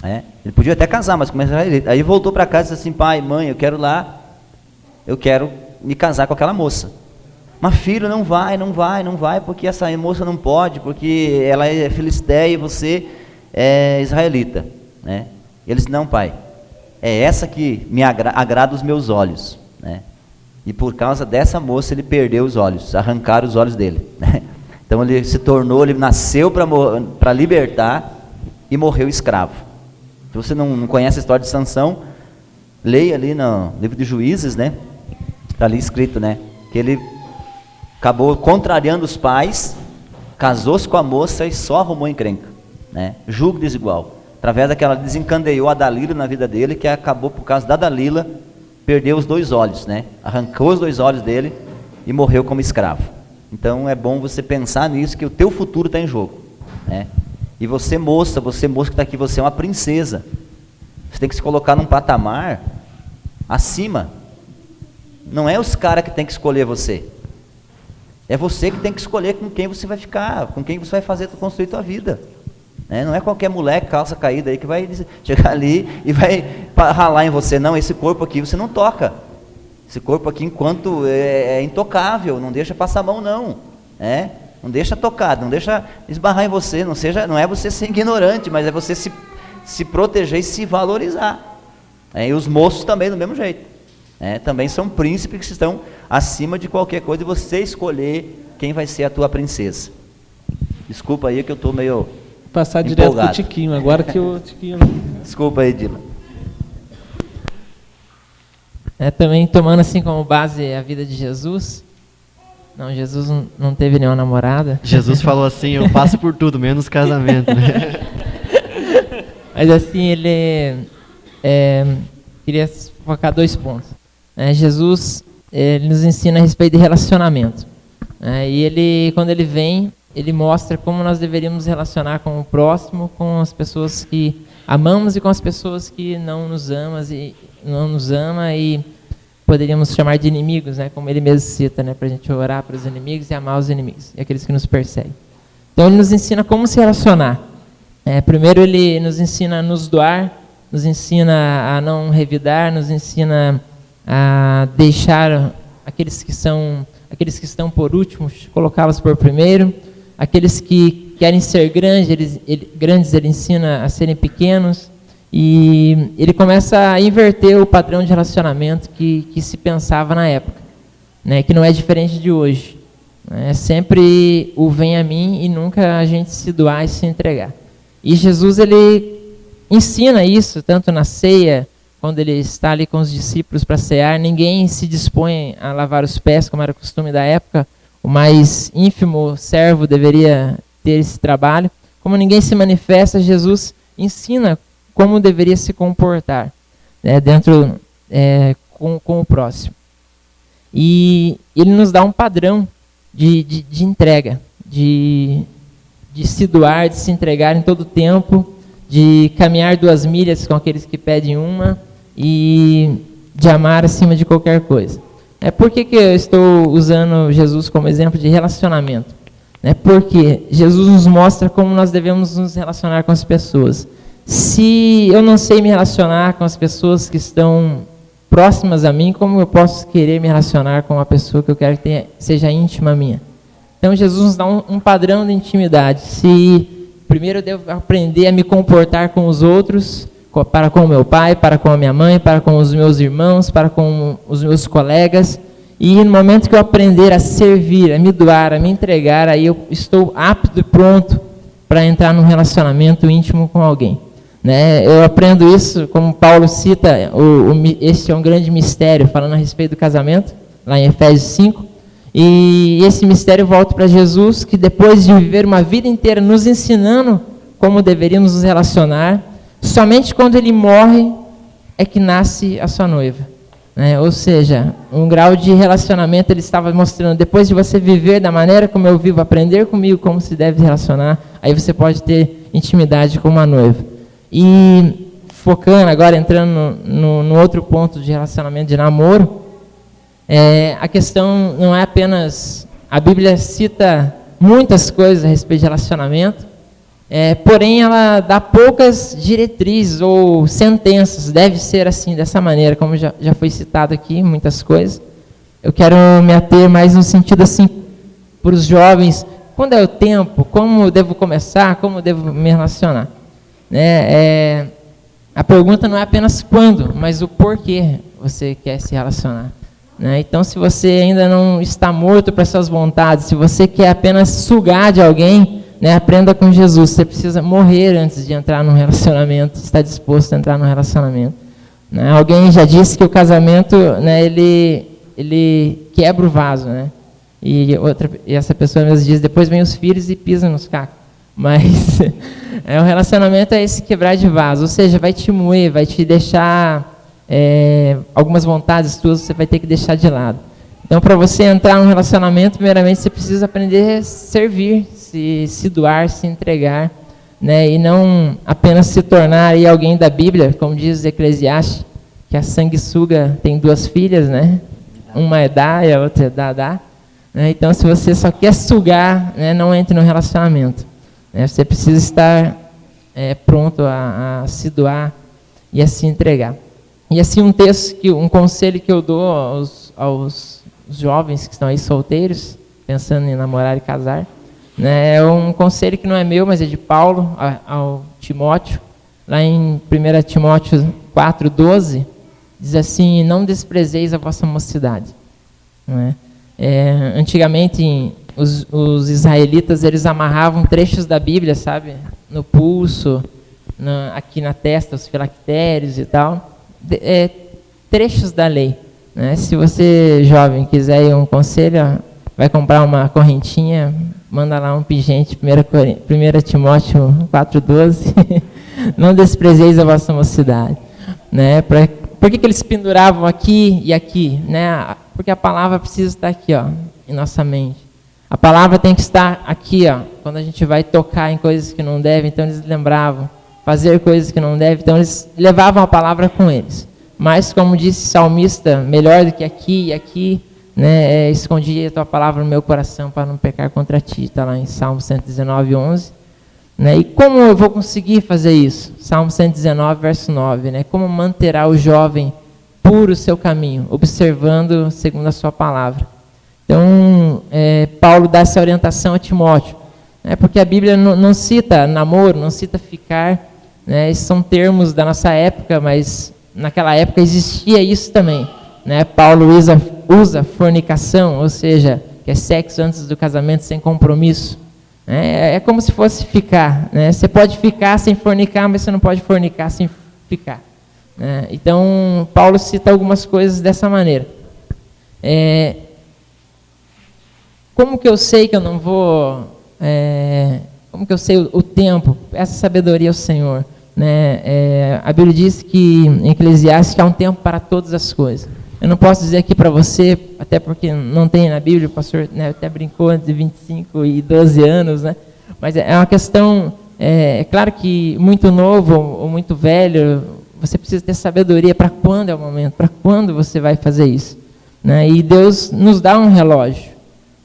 Né? Ele podia até casar, mas com uma israelita. Aí voltou para casa e disse assim: pai, mãe, eu quero me casar com aquela moça. Mas filho, não vai, porque essa moça não pode, porque ela é filisteia e você é israelita. Né? Ele disse: não, pai, é essa que me agrada os meus olhos. Né? E por causa dessa moça ele perdeu os olhos, arrancaram os olhos dele. Né? Então ele nasceu para libertar e morreu escravo. Se você não conhece a história de Sansão, leia ali no livro de Juízes, né? Está ali escrito, né? Que ele acabou contrariando os pais, casou-se com a moça e só arrumou encrenca, né? Julgo desigual. Através daquela, desencadeou a Dalila na vida dele, que acabou por causa da Dalila, perdeu os 2 olhos, né? Arrancou os 2 olhos dele e morreu como escravo. Então é bom você pensar nisso, que o teu futuro está em jogo, né? E você moça que está aqui, você é uma princesa. Você tem que se colocar num patamar acima. Não é os caras que tem que escolher você. É você que tem que escolher com quem você vai ficar, com quem você vai construir tua vida. Né? Não é qualquer moleque, calça caída aí, que vai chegar ali e vai ralar em você. Não, esse corpo aqui você não toca. Esse corpo aqui, enquanto é intocável, não deixa passar a mão, não. Não deixa tocar, não deixa esbarrar em você. Não é você ser ignorante, mas é você se proteger e se valorizar. E os moços também do mesmo jeito. Também são príncipes que estão acima de qualquer coisa, e você escolher quem vai ser a tua princesa. Desculpa aí que eu estou meio passar empolgado. Direto pro Tiquinho, agora que o Tiquinho... Desculpa aí, Dila. Também tomando assim como base a vida de Jesus. Não, Jesus não teve nenhuma namorada. Jesus falou assim: eu passo por tudo, menos casamento. Né? Mas assim, ele queria focar 2 pontos. Jesus, ele nos ensina a respeito de relacionamento. E ele, quando ele vem, ele mostra como nós deveríamos relacionar com o próximo, com as pessoas que amamos e com as pessoas que não nos ama e poderíamos chamar de inimigos, né? Como ele mesmo cita, né? Para a gente orar para os inimigos e amar os inimigos e aqueles que nos perseguem. Então ele nos ensina como se relacionar. Primeiro ele nos ensina a nos doar, nos ensina a não revidar, nos ensina a deixar aqueles que estão por último, colocá-los por primeiro. Aqueles que querem ser grandes, ele ensina a serem pequenos. E ele começa a inverter o padrão de relacionamento que se pensava na época, né? Que não é diferente de hoje. É sempre o vem a mim e nunca a gente se doar e se entregar. E Jesus, ele ensina isso, tanto na ceia, quando ele está ali com os discípulos para cear, ninguém se dispõe a lavar os pés, como era o costume da época. O mais ínfimo servo deveria ter esse trabalho. Como ninguém se manifesta, Jesus ensina como deveria se comportar, né, com o próximo. E ele nos dá um padrão de entrega, de se doar, de se entregar em todo o tempo, de caminhar 2 milhas com aqueles que pedem uma e de amar acima de qualquer coisa. Por que eu estou usando Jesus como exemplo de relacionamento? Porque Jesus nos mostra como nós devemos nos relacionar com as pessoas. Se eu não sei me relacionar com as pessoas que estão próximas a mim, como eu posso querer me relacionar com uma pessoa que eu quero que seja íntima minha? Então Jesus nos dá um padrão de intimidade. Se primeiro eu devo aprender a me comportar com os outros para com o meu pai, para com a minha mãe, para com os meus irmãos, para com os meus colegas. E no momento que eu aprender a servir, a me doar, a me entregar, aí eu estou apto e pronto para entrar num relacionamento íntimo com alguém. Né? Eu aprendo isso, como Paulo cita, este é um grande mistério, falando a respeito do casamento, lá em Efésios 5. E esse mistério volta para Jesus, que depois de viver uma vida inteira nos ensinando como deveríamos nos relacionar, somente quando ele morre é que nasce a sua noiva. Né? Ou seja, um grau de relacionamento ele estava mostrando, depois de você viver da maneira como eu vivo, aprender comigo como se deve relacionar, aí você pode ter intimidade com uma noiva. E focando agora, entrando no outro ponto de relacionamento de namoro, a questão não é apenas, a Bíblia cita muitas coisas a respeito de relacionamento, porém ela dá poucas diretrizes ou sentenças, deve ser assim, dessa maneira, como já foi citado aqui, muitas coisas. Eu quero me ater mais no sentido assim, para os jovens, quando é o tempo, como eu devo começar, como eu devo me relacionar. A pergunta não é apenas quando, mas o porquê você quer se relacionar. Né? Então, se você ainda não está morto para suas vontades, se você quer apenas sugar de alguém, né, aprenda com Jesus. Você precisa morrer antes de entrar num relacionamento, estar disposto a entrar num relacionamento. Né? Alguém já disse que o casamento, né, ele quebra o vaso. Né? E essa pessoa mesmo diz, depois vem os filhos e pisam nos cacos. Mas o relacionamento é esse quebrar de vaso, ou seja, vai te moer, vai te deixar... algumas vontades suas você vai ter que deixar de lado. Então, para você entrar num relacionamento, primeiramente você precisa aprender a servir, se doar, se entregar, né? E não apenas se tornar aí alguém da Bíblia, como diz Eclesiastes, que a sanguessuga tem 2 filhas, né? Uma é dar e a outra é dar. Né? Então, se você só quer sugar, né, não entre no relacionamento. Né? Você precisa estar pronto a se doar e a se entregar. E assim um conselho que eu dou aos jovens que estão aí solteiros, pensando em namorar e casar, né, é um conselho que não é meu, mas é de Paulo ao Timóteo, lá em 1 Timóteo 4:12, diz assim, não desprezeis a vossa mocidade. Né? Antigamente, os israelitas, eles amarravam trechos da Bíblia, sabe, no pulso, aqui na testa, os filactérios e tal, trechos da lei. Né? Se você, jovem, quiser um conselho, vai comprar uma correntinha, manda lá um pingente, 1 Timóteo 4:12, não desprezeis a vossa mocidade. Né? Por que eles penduravam aqui e aqui? Né? Porque a palavra precisa estar aqui, ó, em nossa mente. A palavra tem que estar aqui, ó, quando a gente vai tocar em coisas que não devem, então eles lembravam. Fazer coisas que não devem, então eles levavam a palavra com eles. Mas, como disse o salmista, melhor do que aqui e aqui, né, escondi a tua palavra no meu coração para não pecar contra ti, está lá em Salmo 119:11. Né? E como eu vou conseguir fazer isso? Salmo 119, verso 9. Né? Como manterá o jovem puro o seu caminho, observando segundo a sua palavra. Então, Paulo dá essa orientação a Timóteo. Porque a Bíblia não cita namoro, não cita ficar, né? Esses são termos da nossa época, mas naquela época existia isso também. Né? Paulo usa fornicação, ou seja, que é sexo antes do casamento sem compromisso. É como se fosse ficar. Né? Você pode ficar sem fornicar, mas você não pode fornicar sem ficar. Né? Então, Paulo cita algumas coisas dessa maneira. Como que eu sei que eu não vou... como que eu sei o tempo? Essa sabedoria é o Senhor. Né? A Bíblia diz que em Eclesiastes que há um tempo para todas as coisas. Eu não posso dizer aqui para você, até porque não tem na Bíblia, o pastor, né, até brincou de 25 e 12 anos, né? Mas é uma questão, claro que muito novo ou muito velho, você precisa ter sabedoria para quando é o momento, para quando você vai fazer isso. Né? E Deus nos dá um relógio.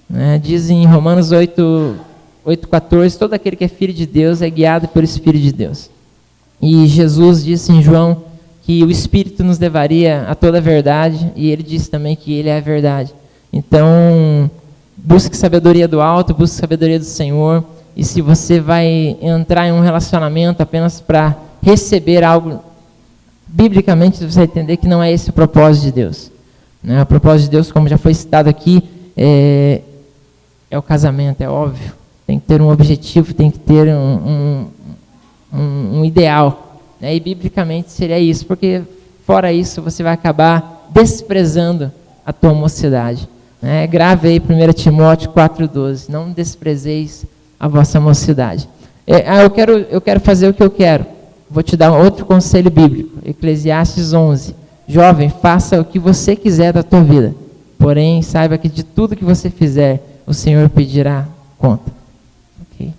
Né? Diz em Romanos 8:14, todo aquele que é filho de Deus é guiado pelo Espírito de Deus. E Jesus disse em João que o Espírito nos levaria a toda a verdade, e ele disse também que ele é a verdade. Então, busque sabedoria do alto, busque sabedoria do Senhor, e se você vai entrar em um relacionamento apenas para receber algo biblicamente você vai entender que não é esse o propósito de Deus. Né? O propósito de Deus, como já foi citado aqui, é o casamento, é óbvio. Tem que ter um objetivo, tem que ter um ideal. Né? E biblicamente seria isso, porque fora isso você vai acabar desprezando a tua mocidade. Né? Grave aí 1 Timóteo 4,12, não desprezeis a vossa mocidade. Eu quero fazer o que eu quero. Vou te dar outro conselho bíblico, Eclesiastes 11. Jovem, faça o que você quiser da tua vida, porém saiba que de tudo que você fizer, o Senhor pedirá conta. Okay.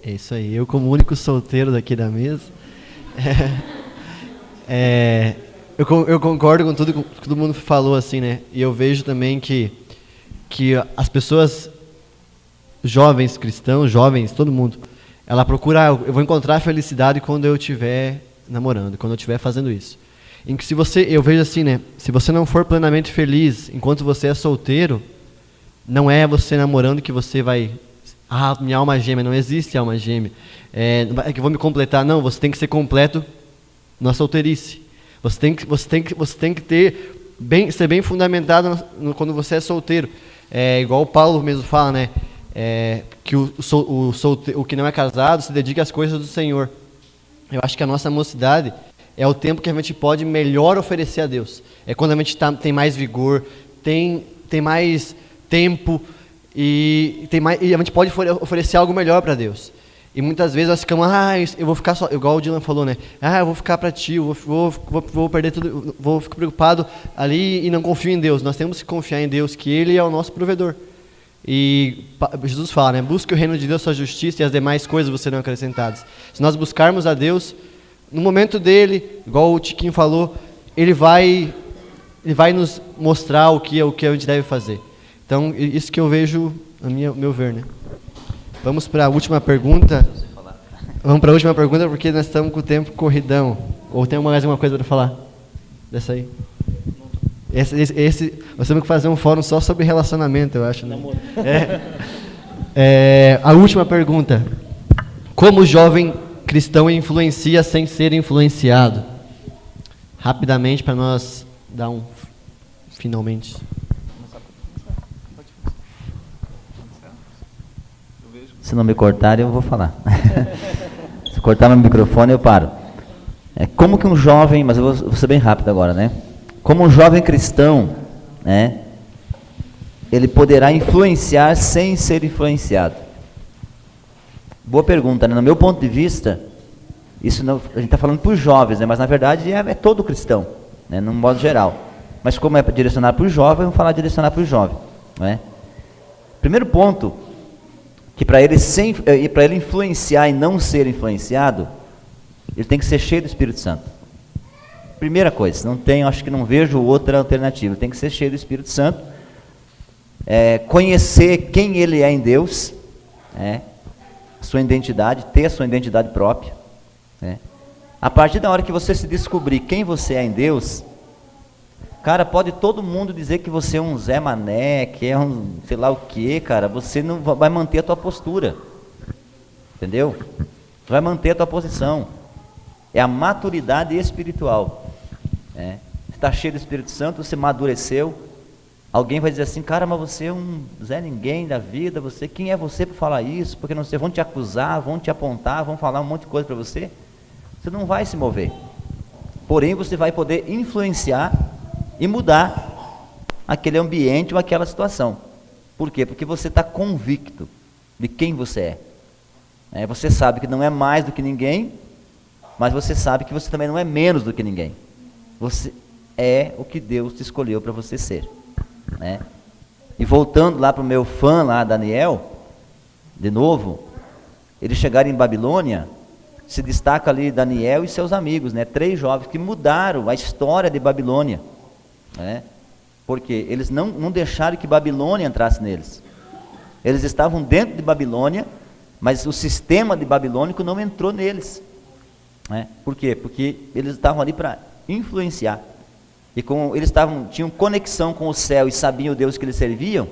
É isso aí. Eu, como único solteiro daqui da mesa, eu concordo com tudo que todo mundo falou, assim, né? E eu vejo também que as pessoas, jovens cristãos, jovens, todo mundo, ela procura, eu vou encontrar a felicidade quando eu estiver namorando, quando eu estiver fazendo isso. Em que eu vejo assim, né? Se você não for plenamente feliz enquanto você é solteiro, não é você namorando que você vai... minha alma gêmea, não existe alma gêmea. É que eu vou me completar. Não, você tem que ser completo na solteirice. Você tem que ser bem fundamentado quando você é solteiro. Igual o Paulo mesmo fala, né? Que o que não é casado se dedica às coisas do Senhor. Eu acho que a nossa mocidade é o tempo que a gente pode melhor oferecer a Deus. É quando a gente tem mais vigor, tem mais tempo e a gente pode oferecer algo melhor para Deus. E muitas vezes nós ficamos, eu vou ficar só, igual o Dylan falou, né? Eu vou ficar para ti, eu vou perder tudo, vou ficar preocupado ali e não confio em Deus. Nós temos que confiar em Deus, que Ele é o nosso provedor. E Jesus fala, né? Busque o reino de Deus, sua justiça, e as demais coisas vos serão acrescentadas. Se nós buscarmos a Deus, no momento dele, igual o Tiquinho falou, Ele vai nos mostrar o que a gente deve fazer. Então, isso que eu vejo, meu ver, né? Vamos para a última pergunta. Vamos para a última pergunta, porque nós estamos com o tempo corridão. Ou tem mais alguma coisa para falar? Dessa aí? Nós temos que fazer um fórum só sobre relacionamento, eu acho. Né? A última pergunta. Como o jovem cristão influencia sem ser influenciado? Rapidamente, para nós dar um finalmente. Se não me cortarem, eu vou falar. Se cortar meu microfone, eu paro. Como que um jovem, mas eu vou ser bem rápido agora, né? Como um jovem cristão, né? Ele poderá influenciar sem ser influenciado? Boa pergunta, né? No meu ponto de vista, isso não, a gente está falando para os jovens, né? Mas na verdade é todo cristão, né? Num modo geral. Mas como é para direcionar para os jovens, vamos falar direcionar para os jovens, né? Primeiro ponto, que para ele influenciar e não ser influenciado, ele tem que ser cheio do Espírito Santo. Primeira coisa, acho que não vejo outra alternativa, tem que ser cheio do Espírito Santo, conhecer quem ele é em Deus, sua identidade, ter a sua identidade própria. A partir da hora que você se descobrir quem você é em Deus, cara, pode todo mundo dizer que você é um Zé Mané, que é um sei lá o que, cara, você não vai manter a tua postura, entendeu? Vai manter a tua posição. É a maturidade espiritual. Você está cheio do Espírito Santo, você amadureceu. Alguém vai dizer assim, cara, mas você é um Zé Ninguém da vida, quem é você para falar isso? Porque não sei, vão te acusar, vão te apontar, vão falar um monte de coisa para você. Você não vai se mover. Porém, você vai poder influenciar e mudar aquele ambiente ou aquela situação. Por quê? Porque você está convicto de quem você é. Você sabe que não é mais do que ninguém, mas você sabe que você também não é menos do que ninguém. Você é o que Deus te escolheu para você ser. E voltando lá para o meu fã lá, Daniel, de novo, eles chegaram em Babilônia, se destaca ali Daniel e seus amigos, 3 jovens que mudaram a história de Babilônia. Porque eles não deixaram que Babilônia entrasse neles. Eles estavam dentro de Babilônia, mas o sistema de babilônico não entrou neles. Por quê? Porque eles estavam ali para influenciar. E como eles tinham conexão com o céu e sabiam o Deus que eles serviam,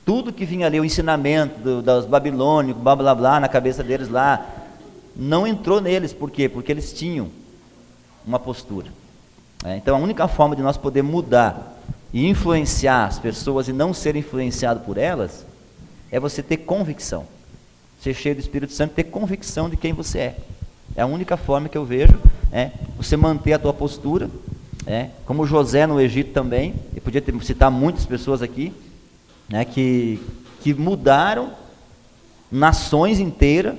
tudo que vinha ali, o ensinamento dos babilônicos, blá blá blá, na cabeça deles lá, não entrou neles. Por quê? Porque eles tinham uma postura. Então a única forma de nós poder mudar e influenciar as pessoas e não ser influenciado por elas é você ter convicção. Ser cheio do Espírito Santo, ter convicção de quem você é. É a única forma que eu vejo, você manter a tua postura, como José no Egito também. Eu podia citar muitas pessoas aqui, que mudaram nações inteiras,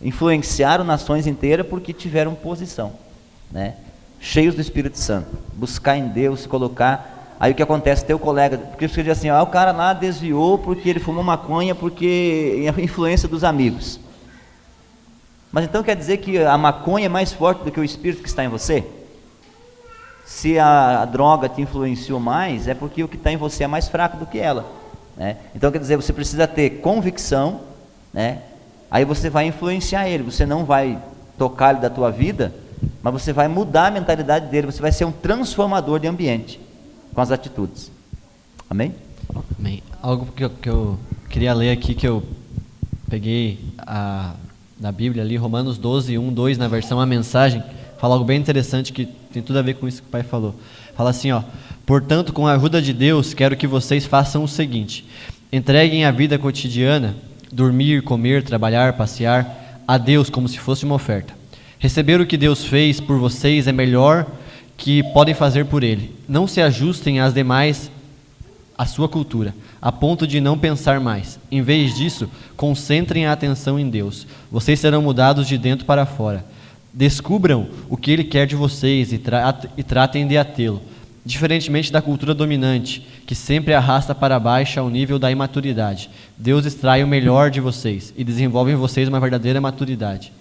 influenciaram nações inteiras porque tiveram posição, cheios do Espírito Santo, buscar em Deus, se colocar. Aí o que acontece? Teu colega, porque você diz assim, o cara lá desviou porque ele fumou maconha, porque a influência dos amigos. Mas então quer dizer que a maconha é mais forte do que o Espírito que está em você? Se a droga te influenciou mais, é porque o que está em você é mais fraco do que ela. Então quer dizer, você precisa ter convicção, aí você vai influenciar ele, você não vai tocar ele da tua vida, mas você vai mudar a mentalidade dele, você vai ser um transformador de ambiente com as atitudes. Amém? Amém. Algo que eu queria ler aqui, que eu peguei na Bíblia ali, Romanos 12, 1, 2, na versão A Mensagem, fala algo bem interessante que tem tudo a ver com isso que o pai falou. Fala assim, portanto, com a ajuda de Deus, quero que vocês façam o seguinte: entreguem a vida cotidiana, dormir, comer, trabalhar, passear, a Deus como se fosse uma oferta. Receber o que Deus fez por vocês é melhor que podem fazer por Ele. Não se ajustem às demais, à sua cultura, a ponto de não pensar mais. Em vez disso, concentrem a atenção em Deus. Vocês serão mudados de dentro para fora. Descubram o que Ele quer de vocês e tratem de atê-lo. Diferentemente da cultura dominante, que sempre arrasta para baixo ao nível da imaturidade, Deus extrai o melhor de vocês e desenvolve em vocês uma verdadeira maturidade.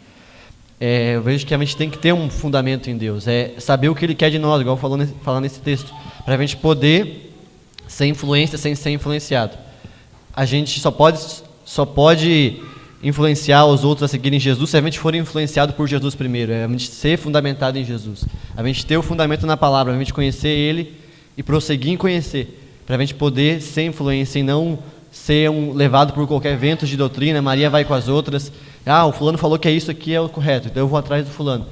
Eu vejo que a gente tem que ter um fundamento em Deus, saber o que Ele quer de nós, igual falando nesse texto, para a gente poder ser influência sem ser influenciado. A gente só pode influenciar os outros a seguirem Jesus se a gente for influenciado por Jesus primeiro, a gente ser fundamentado em Jesus, a gente ter o fundamento na palavra, a gente conhecer Ele e prosseguir em conhecer, para a gente poder ser influência e não ser levado por qualquer vento de doutrina. Maria vai com as outras, o fulano falou que isso aqui é o correto, então eu vou atrás do fulano.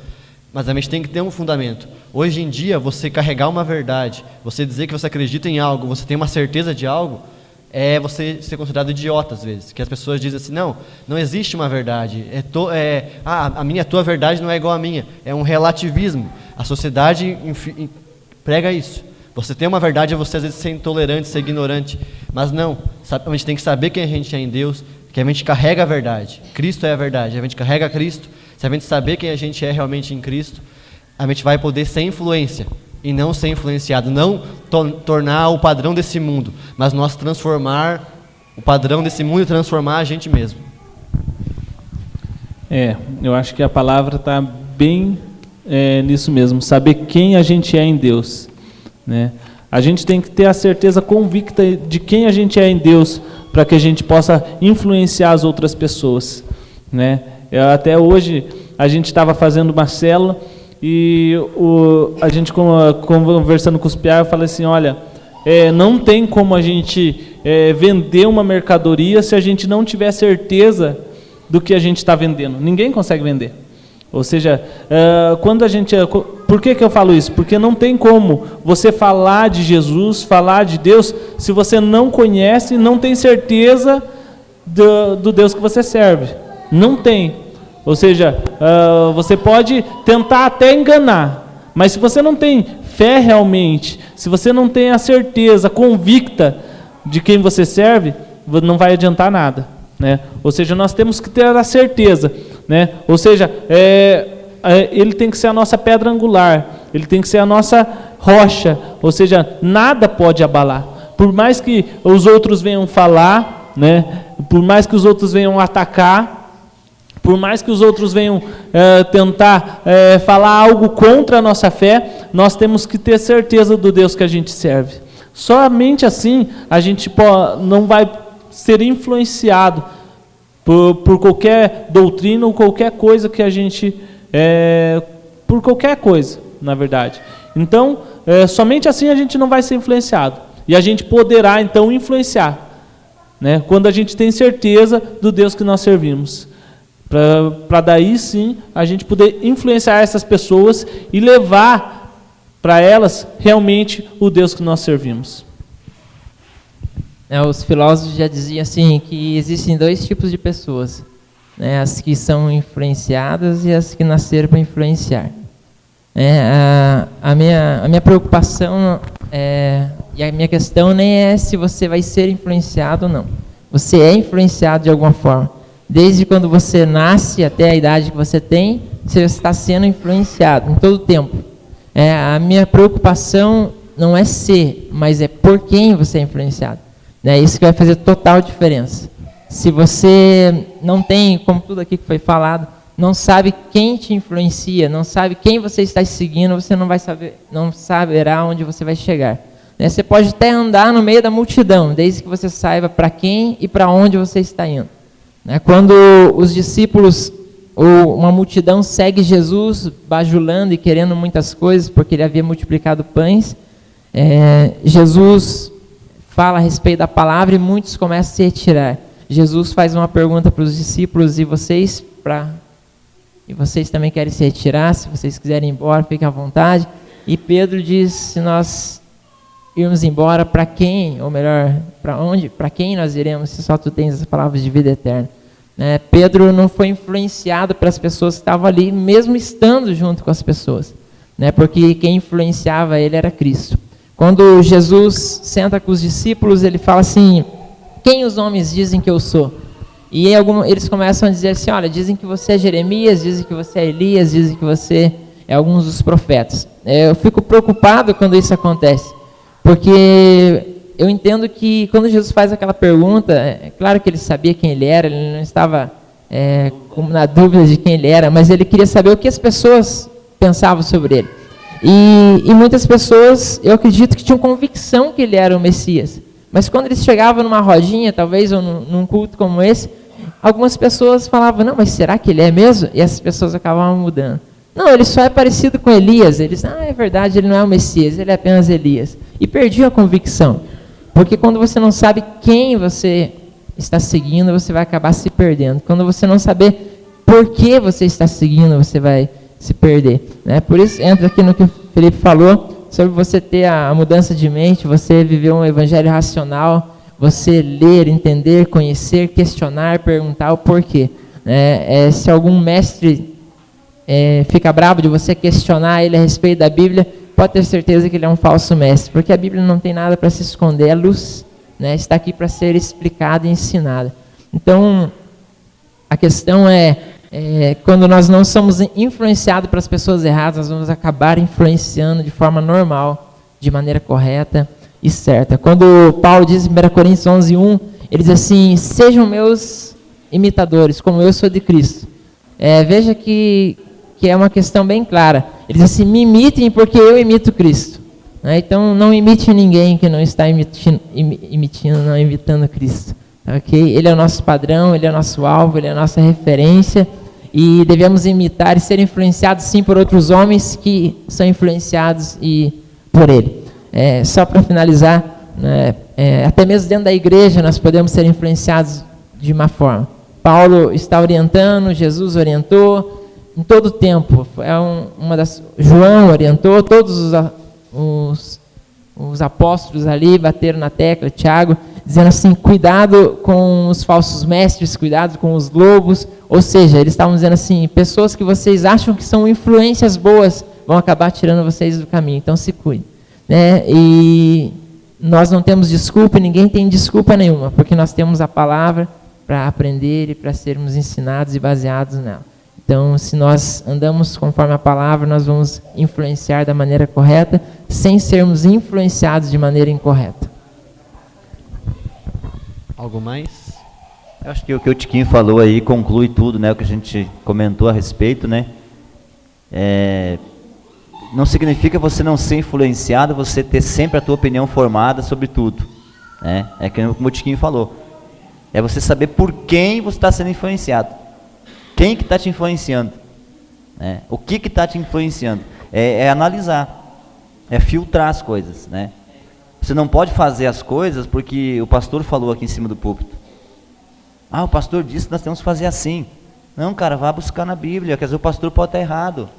Mas a gente tem que ter um fundamento. Hoje em dia, você carregar uma verdade, você dizer que você acredita em algo, você tem uma certeza de algo, é você ser considerado idiota às vezes, que as pessoas dizem assim, não existe uma verdade, a tua verdade não é igual à minha, é um relativismo. A sociedade prega isso. Você tem uma verdade, você às vezes ser intolerante, ser ignorante, mas não, a gente tem que saber quem a gente é em Deus, que a gente carrega a verdade. Cristo é a verdade, a gente carrega Cristo. Se a gente saber quem a gente é realmente em Cristo, a gente vai poder ser influência e não ser influenciado, não tornar o padrão desse mundo, mas nós transformar o padrão desse mundo e transformar a gente mesmo. Eu acho que a palavra está bem nisso mesmo, saber quem a gente é em Deus, A gente tem que ter a certeza convicta de quem a gente é em Deus, para que a gente possa influenciar as outras pessoas, Até hoje a gente estava fazendo uma célula e a gente conversando com os piá, eu falei assim, olha, não tem como a gente vender uma mercadoria se a gente não tiver certeza do que a gente está vendendo. Ninguém consegue vender. Ou seja, quando a gente... Por que eu falo isso? Porque não tem como você falar de Jesus, falar de Deus, se você não conhece, não tem certeza do Deus que você serve. Não tem. Ou seja, você pode tentar até enganar, mas se você não tem fé realmente, se você não tem a certeza convicta de quem você serve, não vai adiantar nada, Ou seja, nós temos que ter a certeza, Ou seja, ele tem que ser a nossa pedra angular, ele tem que ser a nossa rocha, ou seja, nada pode abalar. Por mais que os outros venham falar, por mais que os outros venham atacar, por mais que os outros venham tentar falar algo contra a nossa fé, nós temos que ter certeza do Deus que a gente serve. Somente assim a gente não vai ser influenciado por qualquer doutrina ou qualquer coisa que a gente... por qualquer coisa, na verdade. Então, somente assim a gente não vai ser influenciado. E a gente poderá, então, influenciar, quando a gente tem certeza do Deus que nós servimos. Para daí sim a gente poder influenciar essas pessoas e levar para elas realmente o Deus que nós servimos. Os filósofos já diziam assim que existem dois tipos de pessoas, né? As que são influenciadas e as que nasceram para influenciar. A minha preocupação e a minha questão nem é se você vai ser influenciado ou não. Você é influenciado de alguma forma. Desde quando você nasce até a idade que você tem, você está sendo influenciado em todo o tempo. A minha preocupação não é ser, mas é por quem você é influenciado. Isso que vai fazer total diferença. Se você não tem, como tudo aqui que foi falado, não sabe quem te influencia, não sabe quem você está seguindo, você não saberá onde você vai chegar. Você pode até andar no meio da multidão, desde que você saiba para quem e para onde você está indo. Quando os discípulos ou uma multidão segue Jesus bajulando e querendo muitas coisas, porque ele havia multiplicado pães, Jesus fala a respeito da palavra e muitos começam a se retirar. Jesus faz uma pergunta para os discípulos: e vocês também querem se retirar? Se vocês quiserem ir embora, fiquem à vontade. E Pedro diz: se nós irmos embora, para quem? Ou melhor, para onde? Para quem nós iremos, se só tu tens as palavras de vida eterna? Pedro não foi influenciado pelas pessoas que estavam ali, mesmo estando junto com as pessoas, porque quem influenciava ele era Cristo. Quando Jesus senta com os discípulos, ele fala assim: quem os homens dizem que eu sou? E eles começam a dizer assim: olha, dizem que você é Jeremias, dizem que você é Elias, dizem que você é alguns dos profetas. Eu fico preocupado quando isso acontece, porque eu entendo que quando Jesus faz aquela pergunta, é claro que ele sabia quem ele era, ele não estava na dúvida de quem ele era, mas ele queria saber o que as pessoas pensavam sobre ele. E muitas pessoas, eu acredito que tinham convicção que ele era o Messias. Mas quando eles chegavam numa rodinha, talvez, ou num culto como esse, algumas pessoas falavam: não, mas será que ele é mesmo? E essas pessoas acabavam mudando. Não, ele só é parecido com Elias. Eles: é verdade, ele não é o Messias, ele é apenas Elias. E perdiam a convicção. Porque quando você não sabe quem você está seguindo, você vai acabar se perdendo. Quando você não saber por que você está seguindo, você vai se perder. Por isso, entra aqui no que o Felipe falou, sobre você ter a mudança de mente, você viver um evangelho racional, você ler, entender, conhecer, questionar, perguntar o porquê. Se algum mestre fica bravo de você questionar ele a respeito da Bíblia, pode ter certeza que ele é um falso mestre, porque a Bíblia não tem nada para se esconder, é luz, está aqui para ser explicada e ensinada. Então, a questão quando nós não somos influenciados pelas pessoas erradas, nós vamos acabar influenciando de forma normal, de maneira correta e certa. Quando Paulo diz em 1 Coríntios 11:1, ele diz assim: sejam meus imitadores, como eu sou de Cristo. Veja que é uma questão bem clara. Ele diz assim: me imitem porque eu imito Cristo. Então não imite ninguém que não está imitando Cristo. Okay? Ele é o nosso padrão, ele é o nosso alvo, ele é a nossa referência, e devemos imitar e ser influenciados sim por outros homens que são influenciados por ele. Só para finalizar, até mesmo dentro da igreja nós podemos ser influenciados de uma forma. Paulo está orientando, Jesus orientou em todo o tempo. João orientou, todos os apóstolos ali bateram na tecla, Tiago, dizendo assim: cuidado com os falsos mestres, cuidado com os lobos. Ou seja, eles estavam dizendo assim: pessoas que vocês acham que são influências boas vão acabar tirando vocês do caminho, então se cuide. E nós não temos desculpa, e ninguém tem desculpa nenhuma, porque nós temos a palavra para aprender e para sermos ensinados e baseados nela. Então, se nós andamos conforme a palavra, nós vamos influenciar da maneira correta, sem sermos influenciados de maneira incorreta. Algo mais? Eu acho que o que o Tiquinho falou aí conclui tudo, o que a gente comentou a respeito, Não significa você não ser influenciado, você ter sempre a tua opinião formada sobre tudo, É como o Tiquinho falou. É você saber por quem você está sendo influenciado. Quem que está te influenciando? O que está te influenciando? É analisar, é filtrar as coisas, Você não pode fazer as coisas porque o pastor falou aqui em cima do púlpito. O pastor disse que nós temos que fazer assim. Não, cara, vá buscar na Bíblia, quer dizer, o pastor pode estar errado,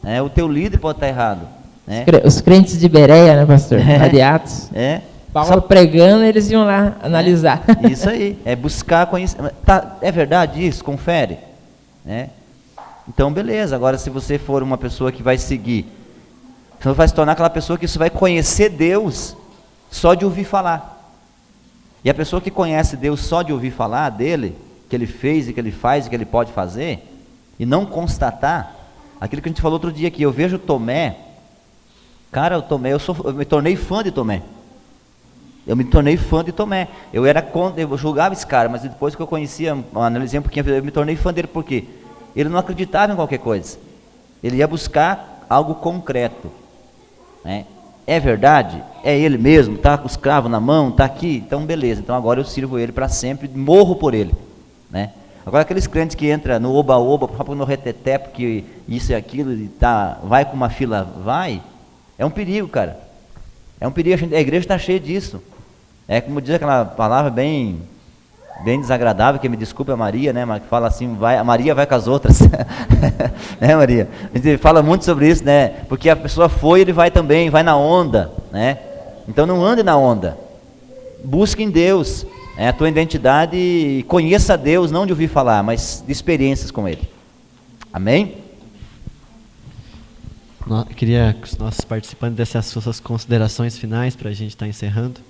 né? O teu líder pode estar errado, né? Os crentes de Bereia, né, pastor? Lá de Atos. Paulo pregando, eles iam lá analisar. Isso aí, é buscar conhecer. Tá, é verdade isso? Confere, né? Então, beleza. Agora, se você for uma pessoa que vai seguir, você vai se tornar aquela pessoa que você vai conhecer Deus só de ouvir falar. E a pessoa que conhece Deus só de ouvir falar dele, que ele fez e que ele faz e que ele pode fazer, e não constatar, aquilo que a gente falou outro dia aqui, eu vejo Tomé, cara, eu me tornei fã de Tomé. Eu julgava esse cara, mas depois que eu conhecia, analisei um pouquinho, eu me tornei fã dele, porque ele não acreditava em qualquer coisa, ele ia buscar algo concreto, né? É verdade? É ele mesmo? Está com o escravo na mão? Está aqui? Então beleza, então agora eu sirvo ele para sempre, morro por ele, né? Agora aqueles crentes que entram no oba-oba, no reteté, porque isso e aquilo, e vai com uma fila, é um perigo, cara, é um perigo, a igreja está cheia disso. É como diz aquela palavra bem desagradável, que me desculpe a Maria, né, mas que fala assim, a Maria vai com as outras, né, Maria? A gente fala muito sobre isso, né, porque a pessoa ele vai também, vai na onda, né? Então não ande na onda, busque em Deus, a tua identidade, e conheça a Deus, não de ouvir falar, mas de experiências com Ele. Amém? Eu queria que os nossos participantes dessem as suas considerações finais para a gente estar encerrando.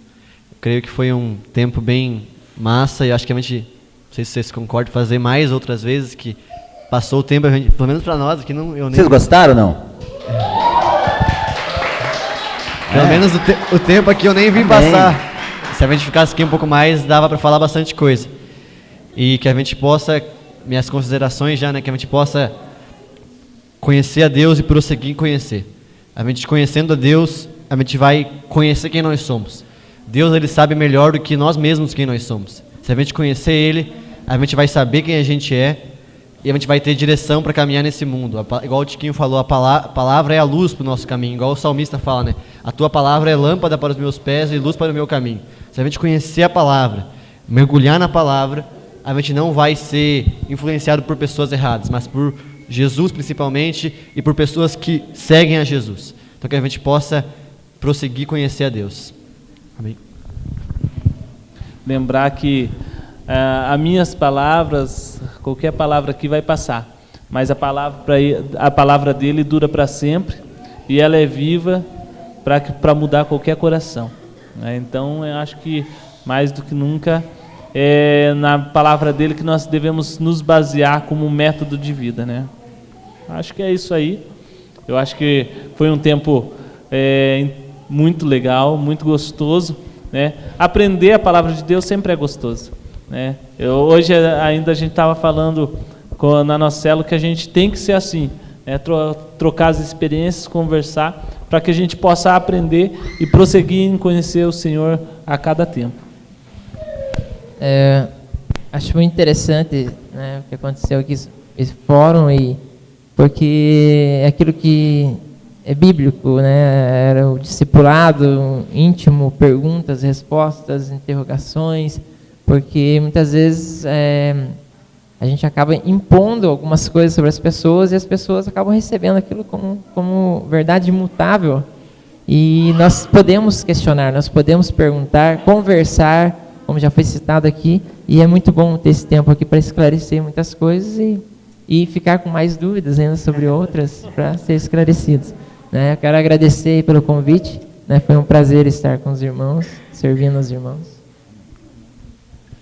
Eu creio que foi um tempo bem massa e acho que a gente, não sei se vocês concordam, fazer mais outras vezes, que passou o tempo, pelo menos para nós aqui, eu nem... Vocês gostaram ou não? Pelo menos o tempo aqui eu nem vi passar. Se a gente ficasse aqui um pouco mais, dava para falar bastante coisa. E que a gente possa, minhas considerações já, né, que a gente possa conhecer a Deus e prosseguir em conhecer. A gente conhecendo a Deus, a gente vai conhecer quem nós somos. Deus, Ele sabe melhor do que nós mesmos quem nós somos. Se a gente conhecer Ele, a gente vai saber quem a gente é e a gente vai ter direção para caminhar nesse mundo. Igual o Tiquinho falou, a palavra é a luz para o nosso caminho. Igual o salmista fala, né? A tua palavra é lâmpada para os meus pés e luz para o meu caminho. Se a gente conhecer a palavra, mergulhar na palavra, a gente não vai ser influenciado por pessoas erradas, mas por Jesus principalmente e por pessoas que seguem a Jesus. Então que a gente possa prosseguir conhecer a Deus. Amém. Lembrar que as minhas palavras, qualquer palavra aqui vai passar, mas a palavra dele dura para sempre e ela é viva para mudar qualquer coração, né? Então eu acho que mais do que nunca é na palavra dele que nós devemos nos basear como método de vida, né? Acho que é isso aí. Eu acho que foi um tempo muito legal, muito gostoso, né? Aprender a palavra de Deus sempre é gostoso, né? Hoje ainda a gente estava falando na nossa célula que a gente tem que ser assim, né? Trocar as experiências, conversar, para que a gente possa aprender e prosseguir em conhecer o Senhor a cada tempo. Acho muito interessante, né, o que aconteceu aqui, esse fórum, porque é aquilo que é bíblico, né? Era o discipulado íntimo, perguntas, respostas, interrogações, porque muitas vezes a gente acaba impondo algumas coisas sobre as pessoas e as pessoas acabam recebendo aquilo como verdade imutável. E nós podemos questionar, nós podemos perguntar, conversar, como já foi citado aqui, e é muito bom ter esse tempo aqui para esclarecer muitas coisas e ficar com mais dúvidas ainda sobre outras para ser esclarecidas. Né? Eu quero agradecer pelo convite, né? Foi um prazer estar com os irmãos, servindo os irmãos.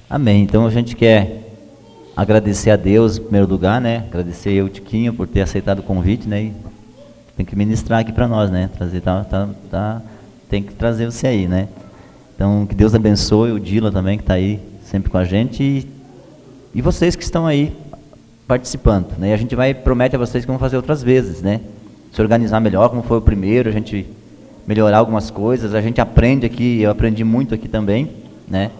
Amém. Então a gente quer agradecer a Deus em primeiro lugar, né? Agradecer eu, Tiquinho, por ter aceitado o convite, né? E tem que ministrar aqui para nós, né? Trazer, tem que trazer você aí, né? Então que Deus abençoe o Dila também, que está aí sempre com a gente, e vocês que estão aí participando, né? E a gente promete a vocês que vamos fazer outras vezes, né? Se organizar melhor, como foi o primeiro, a gente melhorar algumas coisas, a gente aprende aqui, eu aprendi muito aqui também, né?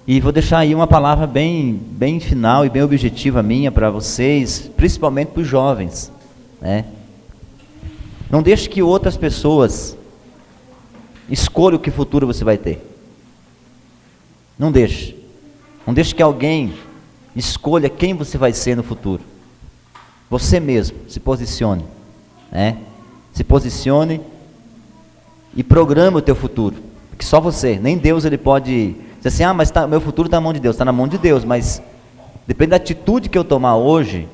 E vou deixar aí uma palavra bem final e bem objetiva minha para vocês, principalmente para os jovens, né? Não deixe que outras pessoas escolham que futuro você vai ter. Não deixe. Não deixe que alguém Escolha quem você vai ser no futuro. Você mesmo, se posicione, né? Se posicione e programe o teu futuro. Porque só você, nem Deus ele pode dizer assim, mas meu futuro está na mão de Deus. Está na mão de Deus, mas depende da atitude que eu tomar hoje,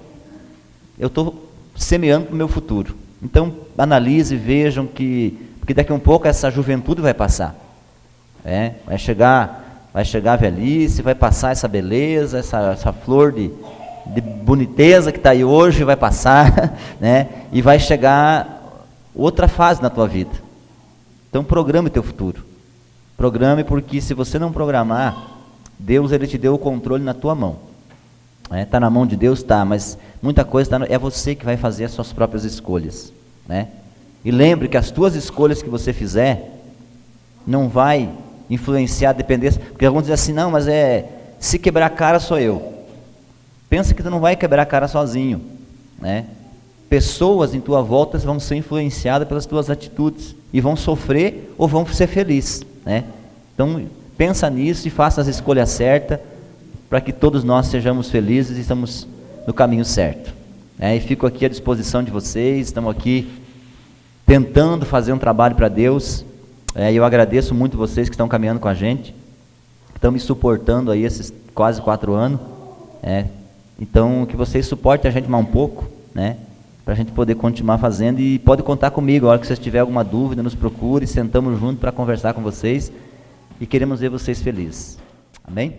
eu estou semeando para o meu futuro. Então, analise, vejam porque daqui a um pouco essa juventude vai passar. Vai chegar a velhice, vai passar essa beleza, essa flor de boniteza que está aí hoje, vai passar, né? E vai chegar outra fase na tua vida. Então, programe teu futuro. Programe, porque se você não programar, Deus ele te deu o controle na tua mão. Está na mão de Deus, tá, mas muita coisa é você que vai fazer as suas próprias escolhas, né? E lembre que as tuas escolhas que você fizer não vai influenciar a dependência, porque alguns dizem assim, não, mas se quebrar a cara sou eu. Pensa que tu não vai quebrar a cara sozinho, né? Pessoas em tua volta vão ser influenciadas pelas tuas atitudes e vão sofrer ou vão ser felizes, né? Então pensa nisso e faça as escolhas certas para que todos nós sejamos felizes e estamos no caminho certo. E fico aqui à disposição de vocês, estamos aqui tentando fazer um trabalho para Deus. E eu agradeço muito vocês que estão caminhando com a gente, que estão me suportando aí esses quase 4 anos. Então, que vocês suportem a gente mais um pouco, né? Para a gente poder continuar fazendo, e pode contar comigo, a hora que vocês tiverem alguma dúvida, nos procure, sentamos juntos para conversar com vocês, e queremos ver vocês felizes. Amém?